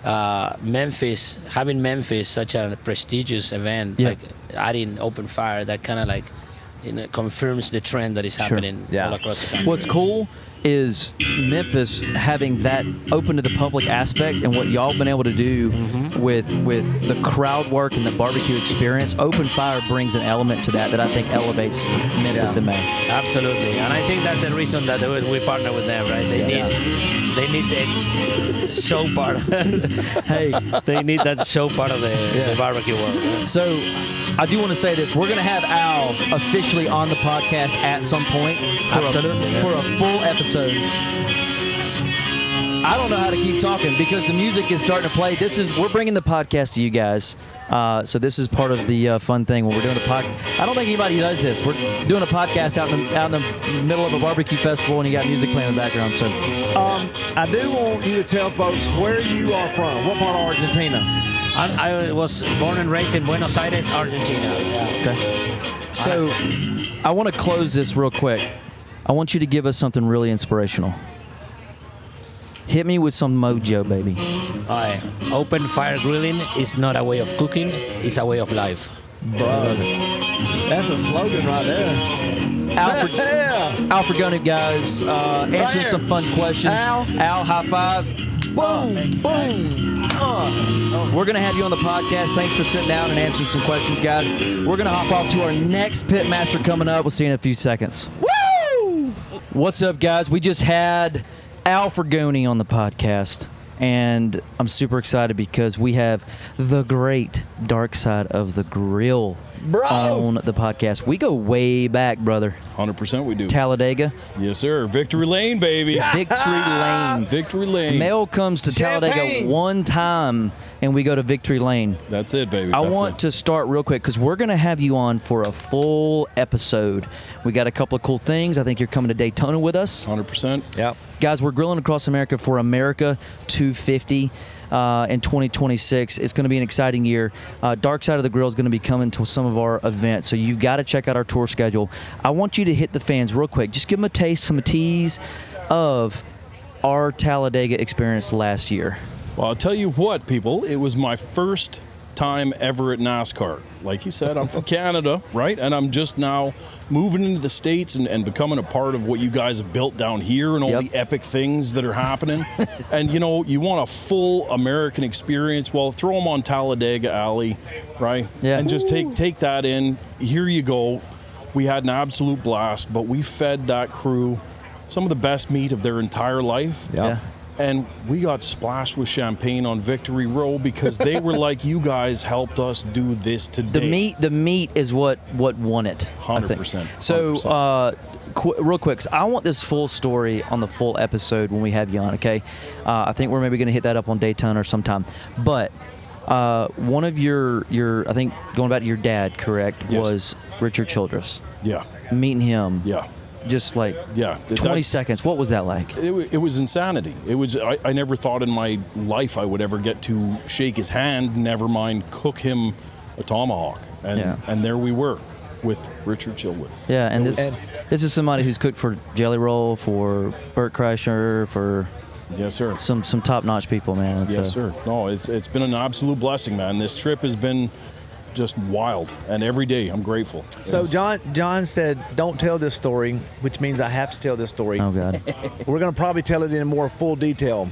having Memphis such a prestigious event, like adding Open Fire, that kind of like confirms the trend that is happening all across the country. What's cool is Memphis having that open to the public aspect, and what y'all been able to do with the crowd work and the barbecue experience. Open Fire brings an element to that I think elevates Memphis in May. Absolutely, and I think that's the reason that we partner with them, right? They need the show part. Hey, they need that show part of the barbecue world. So I do want to say this: we're going to have Al officially on the podcast at some point for a full episode. I don't know how to keep talking because the music is starting to play. We're bringing the podcast to you guys. So this is part of the fun thing when we're doing a podcast. I don't think anybody does this. We're doing a podcast out in the middle of a barbecue festival, and you got music playing in the background. So, I do want you to tell folks where you are from. What part of Argentina? I was born and raised in Buenos Aires, Argentina. Yeah. Okay. So I want to close this real quick. I want you to give us something really inspirational. Hit me with some mojo, baby. Open Fire grilling is not a way of cooking, it's a way of life. Bro, that's a slogan right there. Al Frugoni, guys, answering some fun questions. Al, high five. Boom, boom. We're going to have you on the podcast. Thanks for sitting down and answering some questions, guys. We're going to hop off to our next Pitmaster coming up. We'll see you in a few seconds. Woo! What's up, guys? We just had Al Frugoni on the podcast, and I'm super excited because we have the great Dark Side of the Grill on the podcast. We go way back, brother. 100% we do. Talladega. Yes, sir. Victory Lane, baby. Victory Lane. Victory Lane. Mel comes to Talladega one time, and we go to Victory Lane. That's it, baby. I want to start real quick because we're going to have you on for a full episode. We got a couple of cool things. I think you're coming to Daytona with us. 100%. Yep. Guys, we're grilling across America for America 250 in 2026. It's going to be an exciting year. Dark Side of the Grill is going to be coming to some of our events, so you've got to check out our tour schedule. I want you to hit the fans real quick. Just give them a taste, some tease of our Talladega experience last year. Well, I'll tell you what, people. It was my first time ever at NASCAR. Like you said, I'm from Canada, right? And I'm just now moving into the States and becoming a part of what you guys have built down here and all the epic things that are happening. And, you know, you want a full American experience. Well, throw them on Talladega Alley, right? Yeah. And just take that in. Here you go. We had an absolute blast, but we fed that crew some of the best meat of their entire life. Yeah. And we got splashed with champagne on Victory Row because they were like, you guys helped us do this today. The meat is what won it. 100%. So, real quick, 'cause I want this full story on the full episode when we have you on, okay? I think we're maybe going to hit that up on Daytona or sometime. But one of your I think going back to your dad, correct, Yes. was Richard Childress. Yeah. Meeting him. Yeah. Just like 20 That's- seconds. What was that like? It was insanity. It was. I never thought in my life I would ever get to shake his hand, never mind cook him a tomahawk. And there we were with Richard Childress. Yeah, and this is somebody who's cooked for Jelly Roll, for Burt Kreischer, for Yes, sir. some top-notch people, man. Yes, sir. No, it's been an absolute blessing, man. This trip has been just wild, and every day I'm grateful. So John said, don't tell this story, which means I have to tell this story. Oh, God. We're going to probably tell it in more full detail.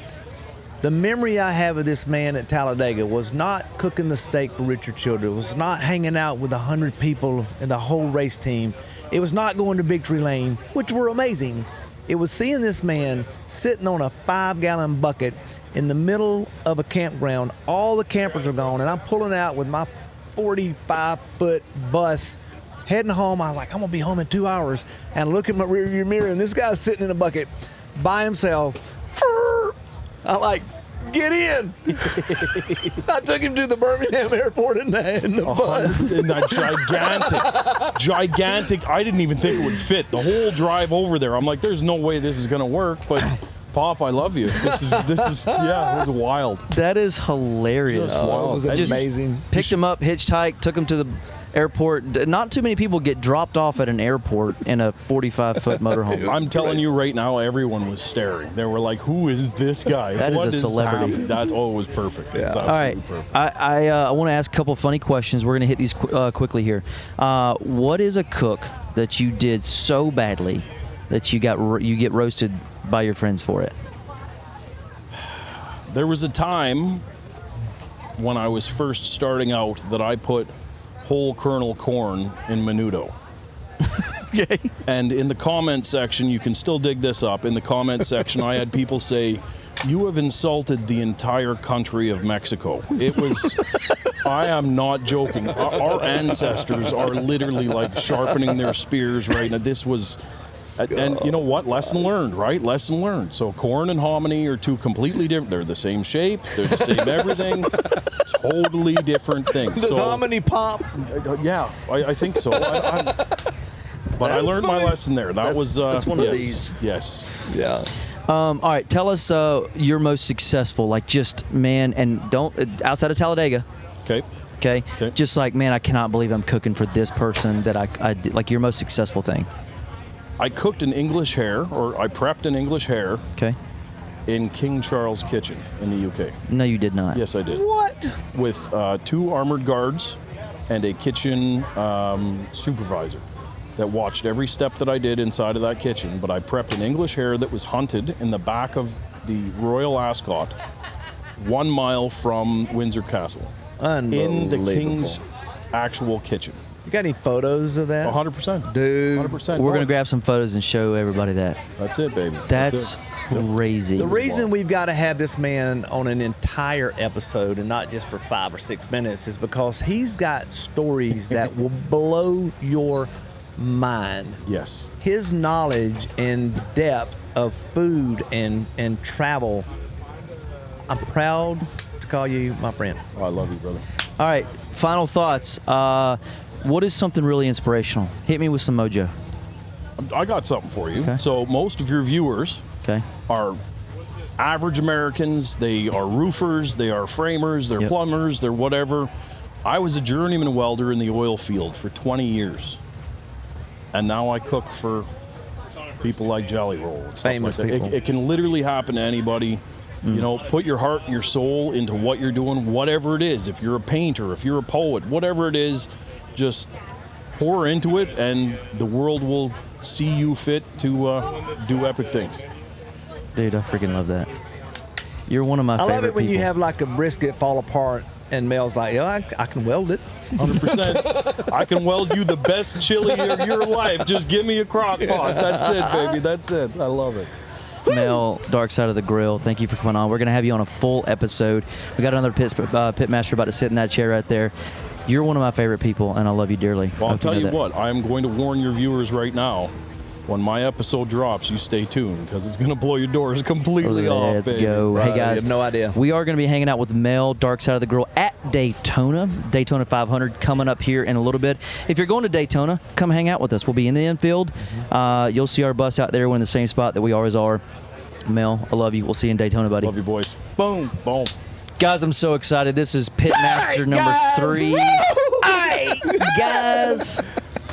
The memory I have of this man at Talladega was not cooking the steak for Richard Childress. It was not hanging out with 100 people and the whole race team. It was not going to Victory Lane, which were amazing. It was seeing this man sitting on a 5-gallon bucket in the middle of a campground. All the campers are gone, and I'm pulling out with my 45-foot bus heading home. I was like, I'm gonna be home in 2 hours, and look at my rearview mirror, and this guy's sitting in a bucket by himself. I'm like, get in. I took him to the Birmingham airport in the bus. And that gigantic, I didn't even think it would fit. The whole drive over there, I'm like, there's no way this is gonna work, but Pop, I love you. This is yeah, it was wild. That is hilarious. Just wild. It was amazing. Picked him up, hitchhiked, took him to the airport. Not too many people get dropped off at an airport in a 45-foot motorhome. I'm telling you right now, everyone was staring. They were like, who is this guy? That is What a celebrity. happening? It was perfect. It was All right, absolutely perfect. I want to ask a couple funny questions. We're going to hit these quickly here. What is a cook that you did so badly that you get roasted by your friends for it? There was a time when I was first starting out that I put whole kernel corn in menudo. Okay. And in the comment section, you can still dig this up. In the comment section, I had people say, you have insulted the entire country of Mexico. It was, I am not joking. Our ancestors are literally like sharpening their spears right now. This was, and you know what? Lesson learned, right? Lesson learned. So corn and hominy are two completely different. They're the same shape. They're the same everything. Totally different things. Does hominy pop? Yeah, I think so. But I learned my lesson there. That's one of yes, these. Yes. Yeah. All right, tell us your most successful, like just, man, and don't, outside of Talladega. Okay. Okay. Just like, man, I cannot believe I'm cooking for this person that I did, like your most successful thing. I cooked an English hare, or I prepped an English hare Okay. in King Charles Kitchen in the UK. No, you did not. Yes, I did. What? With 2 armored guards and a kitchen supervisor that watched every step that I did inside of that kitchen. But I prepped an English hare that was hunted in the back of the Royal Ascot, 1 mile from Windsor Castle, in the King's actual kitchen. You got any photos of that? 100%. Dude. 100%. We're going to grab some photos and show everybody that. That's it, baby. That's crazy. The reason we've got to have this man on an entire episode and not just for 5 or 6 minutes is because he's got stories that will blow your mind. Yes. His knowledge and depth of food and travel, I'm proud to call you my friend. Oh, I love you, brother. All right, final thoughts. What is something really inspirational? Hit me with some mojo. I got something for you. Okay. So most of your viewers Okay. are average Americans. They are roofers, they are framers, they're plumbers, they're whatever. I was a journeyman welder in the oil field for 20 years. And now I cook for people like Jelly Roll and stuff Famous like that. people. It can literally happen to anybody. You know, put your heart and your soul into what you're doing, whatever it is. If you're a painter, if you're a poet, whatever it is, just pour into it and the world will see you fit to do epic things. Dude, I freaking love that. You're one of my favorite I love it when people. you have like a brisket fall apart and Mel's like, I can weld it. 100%. I can weld you the best chili of your life. Just give me a crock pot. That's it, baby. That's it. I love it. Mel, Dark Side of the Grill, thank you for coming on. We're going to have you on a full episode. We got another Pitmaster about to sit in that chair right there. You're one of my favorite people, and I love you dearly. Well, I'll tell you that. what. I am going to warn your viewers right now. When my episode drops, you stay tuned because it's going to blow your doors completely off, Let's baby. go. Hey, You guys. have no idea. We are going to be hanging out with Mel, Dark Side of the Grill, at Daytona 500, coming up here in a little bit. If you're going to Daytona, come hang out with us. We'll be in the infield. You'll see our bus out there. We're in the same spot that we always are. Mel, I love you. We'll see you in Daytona, buddy. Love you, boys. Boom. Boom. Guys, I'm so excited. This is Pitmaster number 3. Hey, guys.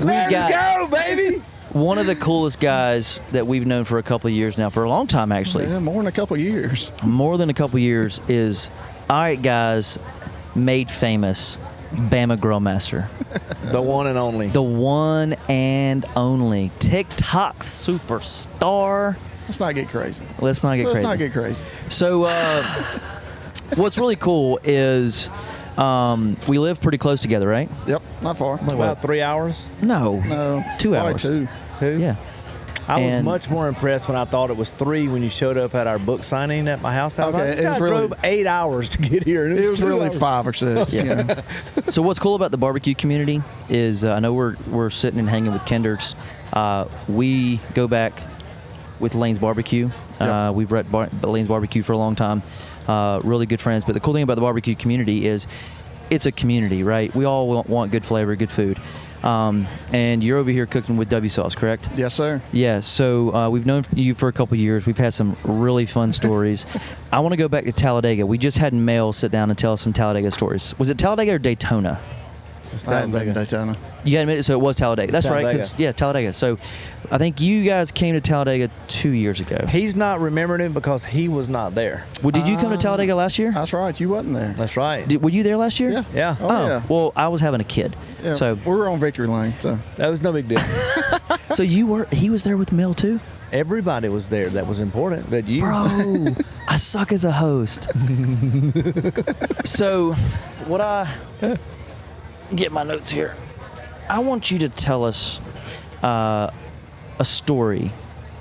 Let's go, baby. One of the coolest guys that we've known for a couple of years now, for a long time actually. Yeah, more than a couple of years. More than a couple of years is, all right, guys, made famous, Bama Grillmaster. The one and only. The one and only TikTok superstar. Let's not get crazy. Let's not get Let's crazy. not get crazy. So, what's really cool is we live pretty close together, right? Yep, not far. About 3 hours. No. No, 2 probably hours. 2. Yeah. I was And- much more impressed when I thought it was 3 when you showed up at our book signing at my house. I was Okay, like, this it was guy really- drove 8 hours to get here. And It was 2 really hours. 5 or 6. Yeah. So what's cool about the barbecue community is I know we're sitting and hanging with Kenders. We go back with Lane's Barbecue. Yep. We've read Lane's Barbecue for a long time. Really good friends. But the cool thing about the barbecue community is it's a community, right? We all want good flavor, good food. And you're over here cooking with W Sauce, correct? Yes, sir. Yeah, so we've known you for a couple of years. We've had some really fun stories. I want to go back to Talladega. We just had Mel sit down and tell us some Talladega stories. Was it Talladega or Daytona? I haven't been to Daytona. You got to admit it, so it was Talladega. That's right, 'cause, yeah, Talladega. So I think you guys came to Talladega 2 years ago. He's not remembering it because he was not there. Well, did you come to Talladega last year? That's right. You wasn't there. That's right. Were you there last year? Yeah. Yeah. Oh, yeah. Well, I was having a kid. Yeah. So we were on Victory Lane. So That was no big deal. so he was there with Mel too? Everybody was there that was important, but you. Bro, I suck as a host. So, what get my notes here. I want you to tell us a story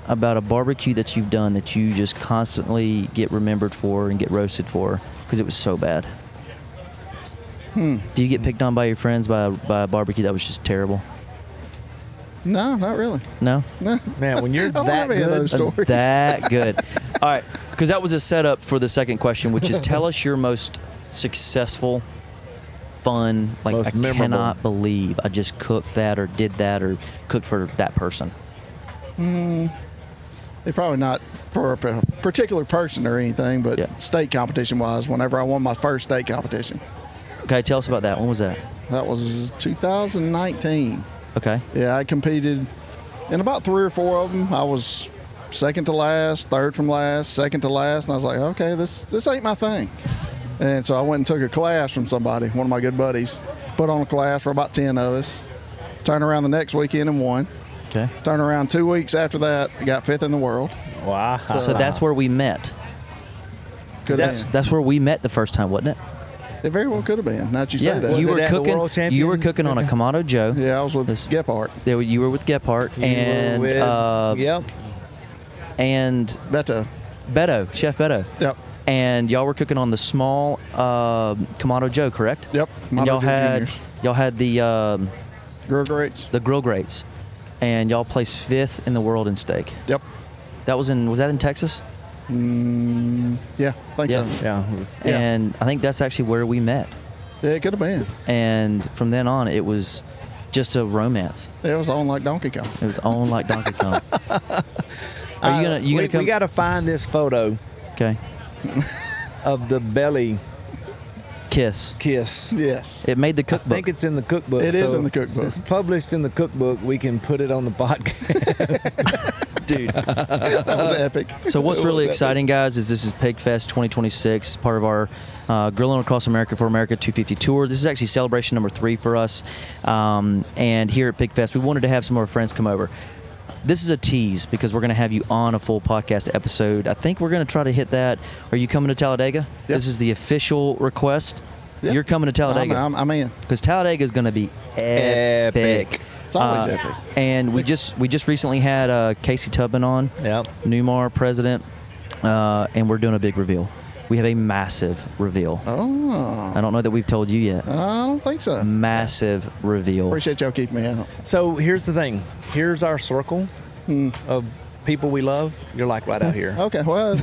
about a barbecue that you've done that you just constantly get remembered for and get roasted for because it was so bad. Do you get picked on by your friends by a barbecue that was just terrible? no, not really. No? No. Man, when you're I don't that have any of good, those stories. That good. All right, because that was a setup for the second question, which is tell us your most successful, fun, like Most I memorable. cannot believe I just cooked that or did that or cooked for that person. They probably not for a particular person or anything, but Yeah. state competition wise, whenever I won my first state competition. Okay, tell us about that. When was that? That was 2019. Okay. Yeah, I competed in about 3 or 4 of them. I was second to last, third from last, second to last, and I was like, okay, this ain't my thing. And so I went and took a class from somebody, one of my good buddies, put on a class for about 10 of us, turned around the next weekend and won. Okay. Turned around 2 weeks after that, got 5th in the world. wow. So that's where we met. That's where we met the first time, wasn't it? It very well could have been. Now that you say that. You Was were it at the cooking. World You were Champion? cooking on a Kamado Joe. Yeah, I was with Gephardt. You were with Gephardt and Yep. and Beto. Chef Beto. Yep. And y'all were cooking on the small Kamado Joe, correct? Yep. And y'all Kamado Joe had Juniors. y'all had the Grill grates. grill grates, and y'all placed 5th in the world in steak. Yep. Was that in Texas? Yeah, I think Yeah. so. Yeah. Yeah. And I think that's actually where we met. Yeah, it could have been. And from then on, it was just a romance. It was on like Donkey Kong. It was on like Donkey Kong. Are you gonna come? We got to find this photo Okay. of the belly Kiss. kiss. Yes. It made the I cookbook. think it's in the cookbook. It is so in the cookbook. It's published in the cookbook. We can put it on the podcast. Dude. That was epic. So what's really exciting, guys, is this is Pigfest 2026, part of our Grilling Across America for America 250 tour. This is actually celebration number 3 for us. And here at Pigfest, we wanted to have some of our friends come over. This is a tease because we're going to have you on a full podcast episode. I think we're going to try to hit that. Are you coming to Talladega? Yep. This is the official request. Yep. You're coming to Talladega. I'm in. Because Talladega is going to be epic. It's always epic. And we just recently had Casey Tubman on, Yep. Newmar president, and we're doing a big reveal. We have a massive reveal. Oh, I don't know that we've told you yet. I don't think so. Massive reveal. Appreciate y'all keeping me out. So here's the thing. Here's our circle of people we love. You're like right out here. Okay, well, at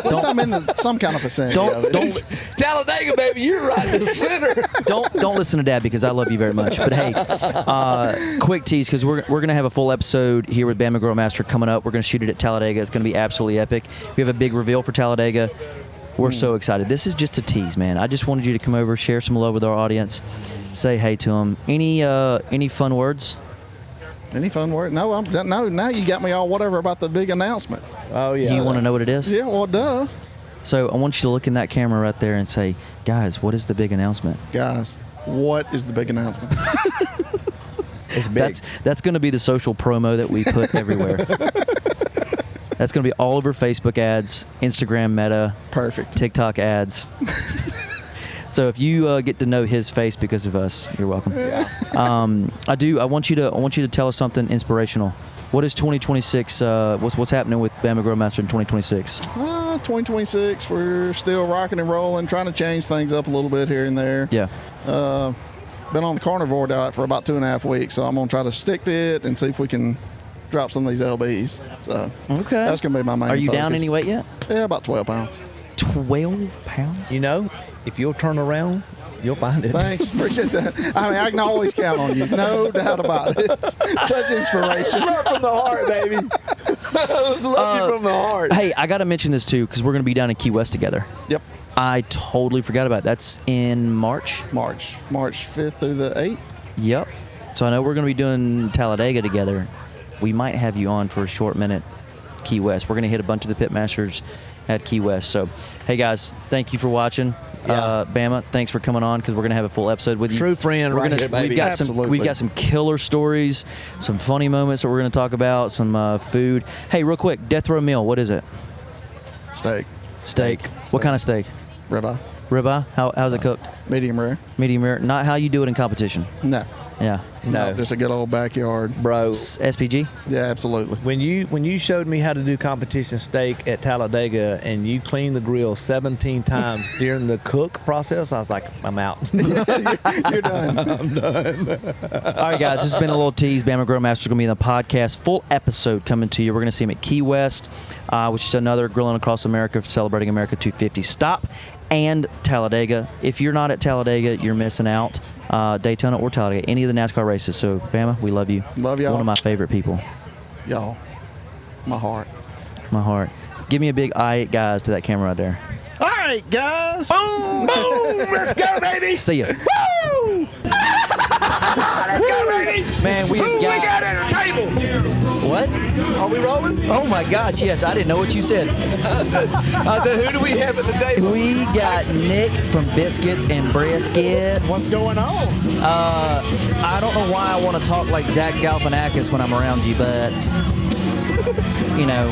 least I'm in some kind of vicinity of it. Don't Talladega, baby, you're right in the center. don't listen to Dad because I love you very much. But hey, quick tease because we're gonna have a full episode here with Bama Grillmaster coming up. We're gonna shoot it at Talladega. It's gonna be absolutely epic. We have a big reveal for Talladega. We're so excited. This is just a tease, man. I just wanted you to come over, share some love with our audience, say hey to them. Any fun words? Any fun word? No, now you got me all whatever about the big announcement. Oh, yeah. Do you want to know what it is? Yeah, well, duh. So I want you to look in that camera right there and say, guys, what is the big announcement? Guys, what is the big announcement? It's big. That's going to be the social promo that we put everywhere. That's going to be all over Facebook ads, Instagram Meta, Perfect. TikTok ads. So if you get to know his face because of us, you're welcome. Yeah. I want you to tell us something inspirational. What is 2026? What's happening with Bama Grillmaster in 2026? 2026, we're still rocking and rolling, trying to change things up a little bit here and there. Yeah. Been on the carnivore diet for about 2.5 weeks, so I'm gonna try to stick to it and see if we can drop some of these LBs. So Okay. that's gonna be my main Are you down focus. any weight yet? Yeah, about 12 pounds. 12 pounds? You know, if you'll turn around, you'll find it. Thanks, appreciate that. I mean, I can always count on you, no doubt about it. Such inspiration. Love from the heart, baby. Love you from the heart. Hey, I got to mention this too because we're going to be down in Key West together. Yep, I totally forgot about it. That's in March. March 5th through the 8th. Yep. So I know we're going to be doing Talladega together. We might have you on for a short minute, Key West. We're going to hit a bunch of the Pitmasters at Key West. So, hey guys, thank you for watching. Yeah. Bama, thanks for coming on because we're gonna have a full episode with you. True friend, right here, baby. We've got some killer stories, some funny moments that we're gonna talk about, some food. Hey, real quick, Death Row Meal, what is it? Steak. What kind of steak? Ribeye. Ribeye. How's it cooked? Medium rare. Medium rare. Not how you do it in competition. No. Yeah. No. Just a good old backyard. Bro, SPG. Yeah, absolutely. when you showed me how to do competition steak at Talladega and you cleaned the grill 17 times during the cook process, I was like, I'm out. You're done. I'm done. All right, guys, this has been a little tease. Bama Grillmaster is going to be in the podcast. Full episode coming to you. We're going to see him at Key West, which is another Grilling Across America, celebrating America 250 stop, and Talladega. If you're not at Talladega, you're missing out. Daytona or Talladega, any of the NASCAR races. So, Bama, we love you. Love y'all. One of my favorite people. Y'all. My heart. My heart. Give me a big eye, guys, to that camera right there. All right, guys. Boom! Boom! Let's go, baby! See ya. Woo! Let's go, baby! Man, we got at the table? What? Are we rolling? Oh my gosh, yes, I didn't know what you said. I said, who do we have at the table? We got Nick from Biscuits and Briskets. What's going on? I don't know why I want to talk like Zach Galifianakis when I'm around you, but you know,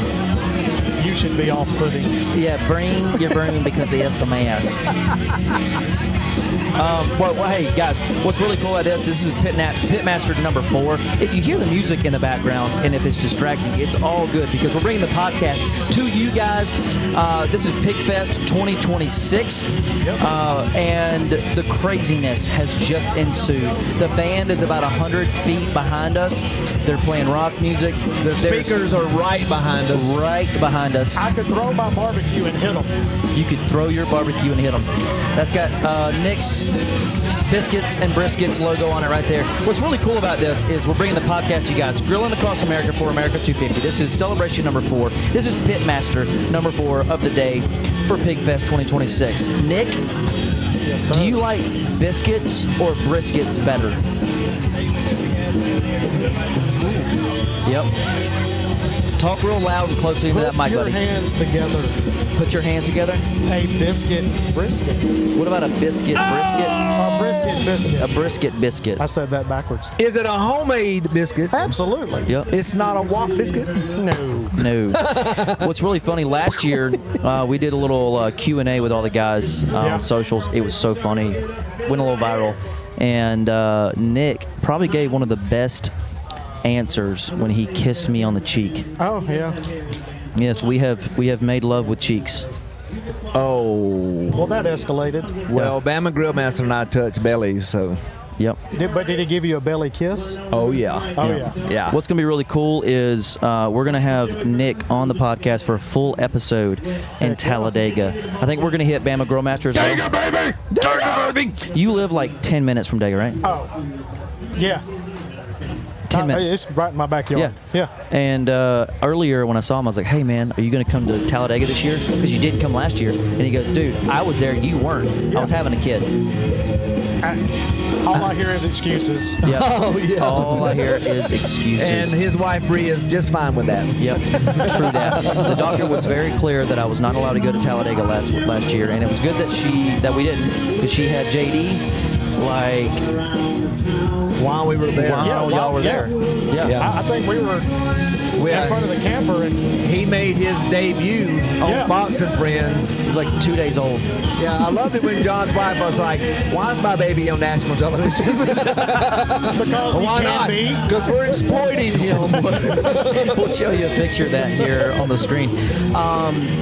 you should be off-putting. Yeah, bring your broom because it's a mess. Well, hey, guys, what's really cool about this is Pitmaster number 4. If you hear the music in the background and if it's distracting, it's all good because we're bringing the podcast to you guys. This is Pigfest 2026, and the craziness has just ensued. The band is about 100 feet behind us. They're playing rock music. The speakers are right behind us. Right behind us. I could throw my barbecue and hit them. You could throw your barbecue and hit them. That's got Nick's Biscuits and Briskets logo on it right there. What's really cool about this is we're bringing the podcast to you guys. Grilling across America for America 250. This is celebration number 4. This is Pitmaster number 4 of the day for Pigfest 2026. Nick, Yes, sir. do you like biscuits or briskets better? Yep. Talk real loud and closely into that mic, Put buddy. your hands together. Put your hands together. A biscuit brisket. What about a biscuit brisket? A brisket biscuit. A brisket biscuit. I said that backwards. Is it a homemade biscuit? Absolutely. Yep. It's not a wok biscuit? No. No. What's really funny, last year we did a little Q&A with all the guys on socials. It was so funny. Went a little viral. And Nick probably gave one of the best answers when he kissed me on the cheek. Oh, yeah. Yes, we have made love with cheeks. Oh. Well, that escalated. Well, Bama Grillmaster and I touched bellies, so. Yep. But did he give you a belly kiss? Oh, yeah. Oh, yeah. Yeah. What's going to be really cool is we're going to have Nick on the podcast for a full episode in Talladega. I think we're going to hit Bama Grillmaster as well. Dega, baby! Dega, baby! You live like 10 minutes from Dega, right? Oh, yeah. 10 minutes. It's right in my backyard. Yeah. And earlier when I saw him, I was like, hey, man, are you going to come to Talladega this year? Because you didn't come last year. And he goes, dude, I was there. You weren't. I was having a kid. All I hear is excuses. Yep. Oh, yeah. All I hear is excuses. And his wife, Bree, is just fine with that. Yep, true that. The doctor was very clear that I was not allowed to go to Talladega last year, and it was good that we didn't, because she had JD like While we were there. while y'all were there. Yeah. I think we were in front of the camper, and He made his debut on Yeah. Fox and Friends. It was like 2 days old. Yeah, I loved it when John's wife was like, why is my baby on national television? because he Why can not? be. Because we're exploiting him. We'll show you a picture of that here on the screen.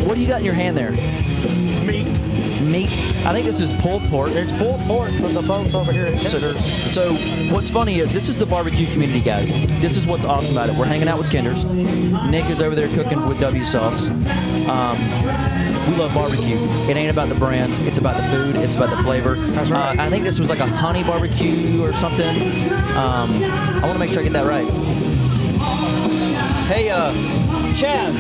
What do you got in your hand there? Meat. Meat. I think this is pulled pork. It's pulled pork from the folks over here at Kinder's. So what's funny is this is the barbecue community, guys. This is what's awesome about it. We're hanging out with Kinder's. Nick is over there cooking with W Sauce. We love barbecue. It ain't about the brands. It's about the food. It's about the flavor. That's right. I think this was like a honey barbecue or something. I want to make sure I get that right. Hey, Chaz.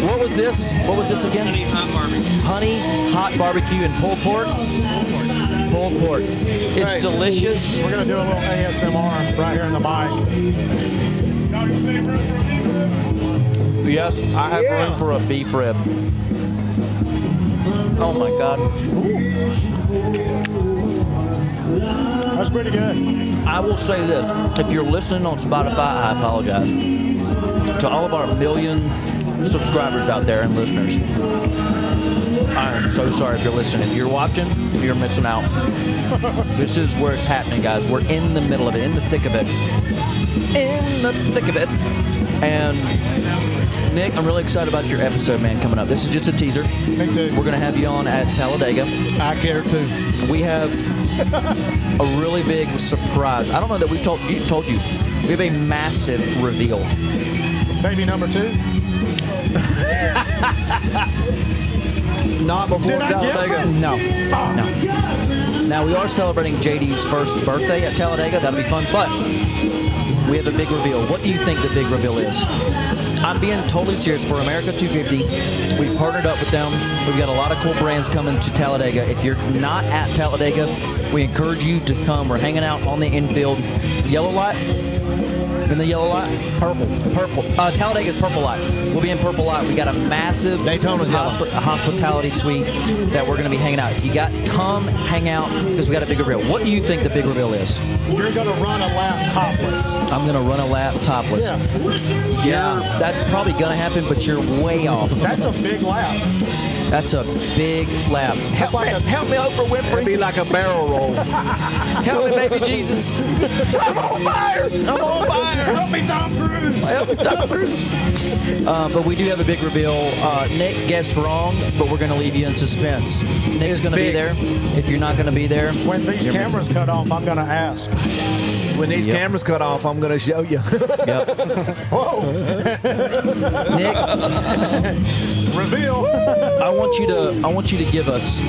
What was this? What was this again? Honey hot barbecue. Honey hot barbecue and pulled pork. Pulled pork. It's delicious. We're going to do a little ASMR right here in the mic. Yes, I have room for a beef rib. Oh my God. That's pretty good. I will say this. If you're listening on Spotify, I apologize. To all of our million subscribers out there and listeners, I am so sorry if you're listening. If you're watching, you're missing out. This is where it's happening, guys. We're in the middle of it, in the thick of it. In the thick of it. And Nick, I'm really excited about your episode, man, coming up. This is just a teaser. Me too. We're going to have you on at Talladega. I care too. We have a really big surprise. I don't know that we told you. We have a massive reveal. Baby number 2. Not before Did I guess Talladega. it? No. Now, we are celebrating JD's first birthday at Talladega. That'll be fun. But we have a big reveal. What do you think the big reveal is? I'm being totally serious. For America 250, we've partnered up with them. We've got a lot of cool brands coming to Talladega. If you're not at Talladega, we encourage you to come. We're hanging out on the infield. Yellow light? In the yellow light? Purple. Talladaga's purple light. We'll be in Purple Light. We got a massive Daytona's yellow. hospitality suite that we're going to be hanging out. Come hang out because we got a big reveal. What do you think the big reveal is? You're going to run a lap topless. I'm going to run a lap topless. Yeah, that's probably going to happen, but you're way off. That's a big lap. That's a big lap. Help me, Oprah Winfrey. It'd be like a barrel roll. Help me, baby Jesus. I'm on fire. I'm on fire. Help me, Tom Cruise. Help me, Tom Cruise. But we do have a big reveal. Nick guessed wrong, but we're going to leave you in suspense. Nick's going to be there. If you're not going to be there, When these you're cameras missing. cut off, I'm going to ask. When these cameras cut off, I'm going to show you. Yep. Whoa. Nick, Reveal. I want you to give us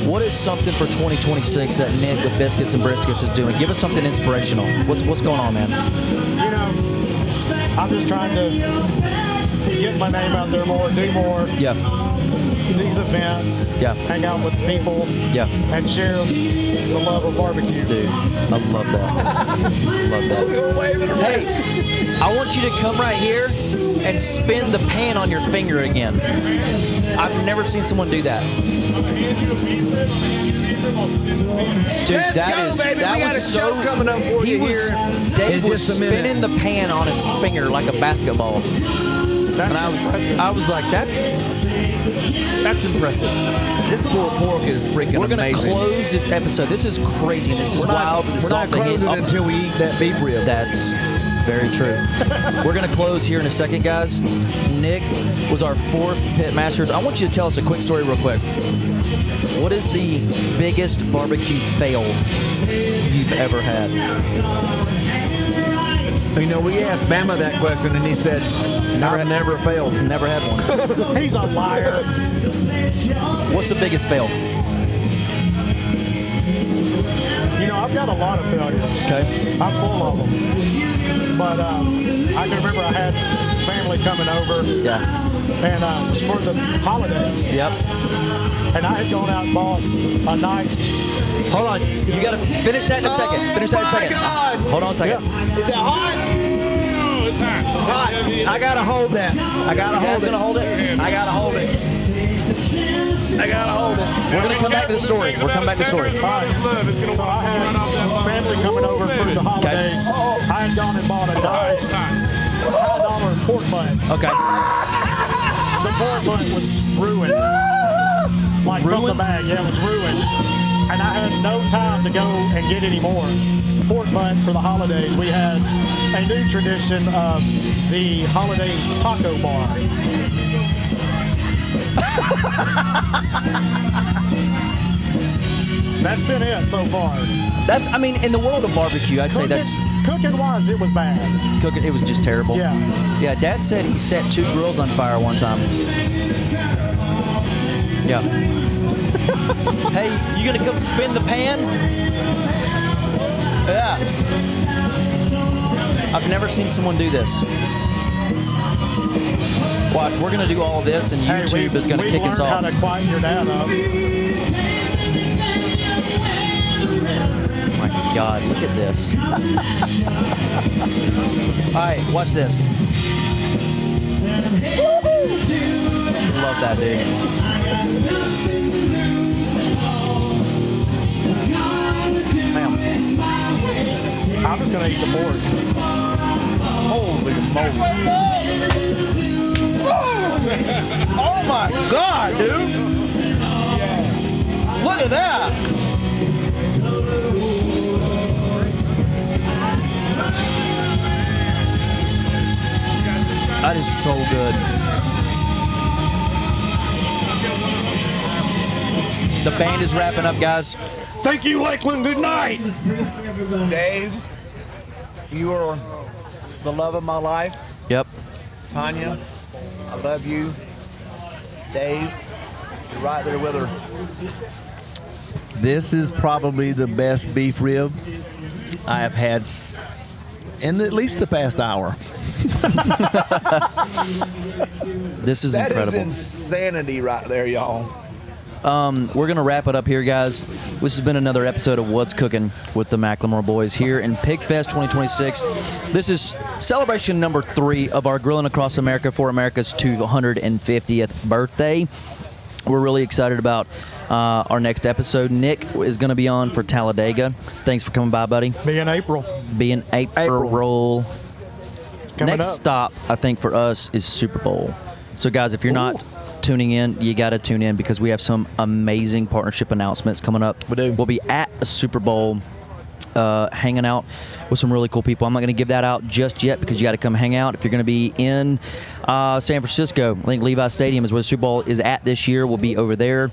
what is something for 2026 that Nick with Biscuits and Briskets is doing. Give us something inspirational. What's going on, man? You know, I'm just trying to get my name out there more, do more. Yeah. These events, hang out with people, and share the love of barbecue. Dude, I love that. Love that. Hey, I want you to come right here and spin the pan on your finger again. I've never seen someone do that. Dude, that was so coming up for you here. Dave in was just a minute. spinning the pan on his finger like a basketball. That's And impressive. I was like, that's impressive. This pulled pork is freaking We're gonna amazing. close this episode. This is crazy. This is wild. This We're is not off the hinge. closing until we eat that beef rib. That's very true. We're going to close here in a second, guys. Nick was our 4th Pitmasters. I want you to tell us a quick story real quick. What is the biggest barbecue fail you've ever had? You know, we asked Bama that question, and he said, I've never failed. Never had one. He's a liar. What's the biggest fail? You know, I've got a lot of failures. Okay. I'm full of them. But I can remember I had family coming over, Yeah. and it was for the holidays. Yep. And I had gone out and bought a nice. Hold on. You got to finish that in a second. Finish that in a second. God. Hold on a second. Is that hot? It's hot. I gotta hold that. I gotta You guys hold it. gonna hold it? I gotta hold it. I gotta hold it. We're going to come back to the story. We're coming back to the story. So I had family coming over for the holidays. I had gone and bought a nice $5 pork butt. Okay. The pork butt was ruined. Like from the Ruined? bag. Yeah, it was ruined. And I had no time to go and get any more. Pork butt for the holidays. We had a new tradition of the holiday taco bar. That's been it so far. That's, I mean, in the world of barbecue, I'd say that's Cooking wise, it was bad. cooking. It was just terrible. Yeah. Yeah, Dad said he set 2 grills on fire one time. Yeah. Hey, you gonna come spin the pan? Yeah. I've never seen someone do this. Watch, we're gonna do all this, and YouTube is gonna kick us off. How to quieten your dad up. Oh my God, look at this. All right, watch this. Love that, dude. Bam. I'm just gonna eat the pork. Holy moly. Oh my God, dude. Look at that. That is so good. The band is wrapping up, guys. Thank you, Lakeland. Good night. Dave, you are the love of my life. Yep. Tanya, I love you. Dave, you're right there with her. This is probably the best beef rib I have had in at least the past hour. This is That incredible. is insanity right there, y'all. we're going to wrap it up here, guys. This has been another episode of What's Cooking with the McLemore Boys here in Pigfest 2026. This is celebration number 3 of our Grilling Across America for America's 250th birthday. We're really excited about our next episode. Nick is going to be on for Talladega. Thanks for coming by, buddy. Be in April. April. Next up. stop, I think, for us is Super Bowl. So, guys, if you're not tuning in, you got to tune in because we have some amazing partnership announcements coming up. We do. We'll be at a Super Bowl hanging out with some really cool people. I'm not going to give that out just yet because you got to come hang out. If you're going to be in San Francisco, I think Levi Stadium is where the Super Bowl is at this year. We'll be over there.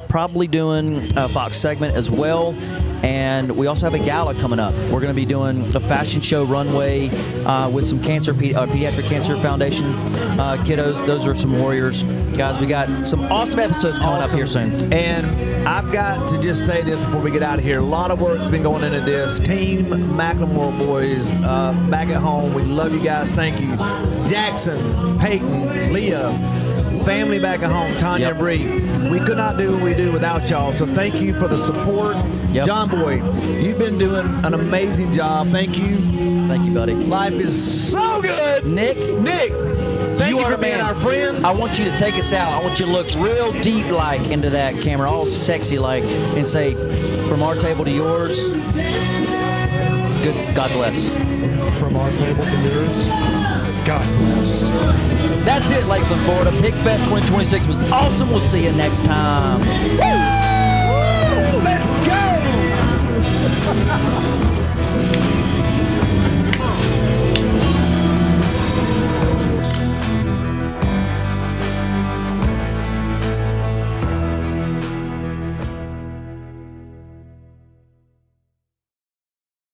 Probably doing a Fox segment as well. And we also have a gala coming up. We're going to be doing a fashion show runway with some Pediatric Cancer Foundation kiddos. Those are some warriors. Guys, we got some awesome episodes coming up here soon. And I've got to just say this before we get out of here. A lot of work's been going into this. Team McLemore Boys back at home. We love you guys. Thank you. Jackson, Peyton, Leah, family back at home, Tanya and Bree. We could not do what we do without y'all, so thank you for the support. Yep. John Boy, you've been doing an amazing job. Thank you. Thank you, buddy. Life is so good. Nick, thank you for being our friends. I want you to take us out. I want you to look real deep like into that camera, all sexy like, and say, from our table to yours, good. God bless. From our table to yours, God bless. That's it, Lakeland, Florida. Pigfest 2026 was awesome. We'll see you next time. Woo!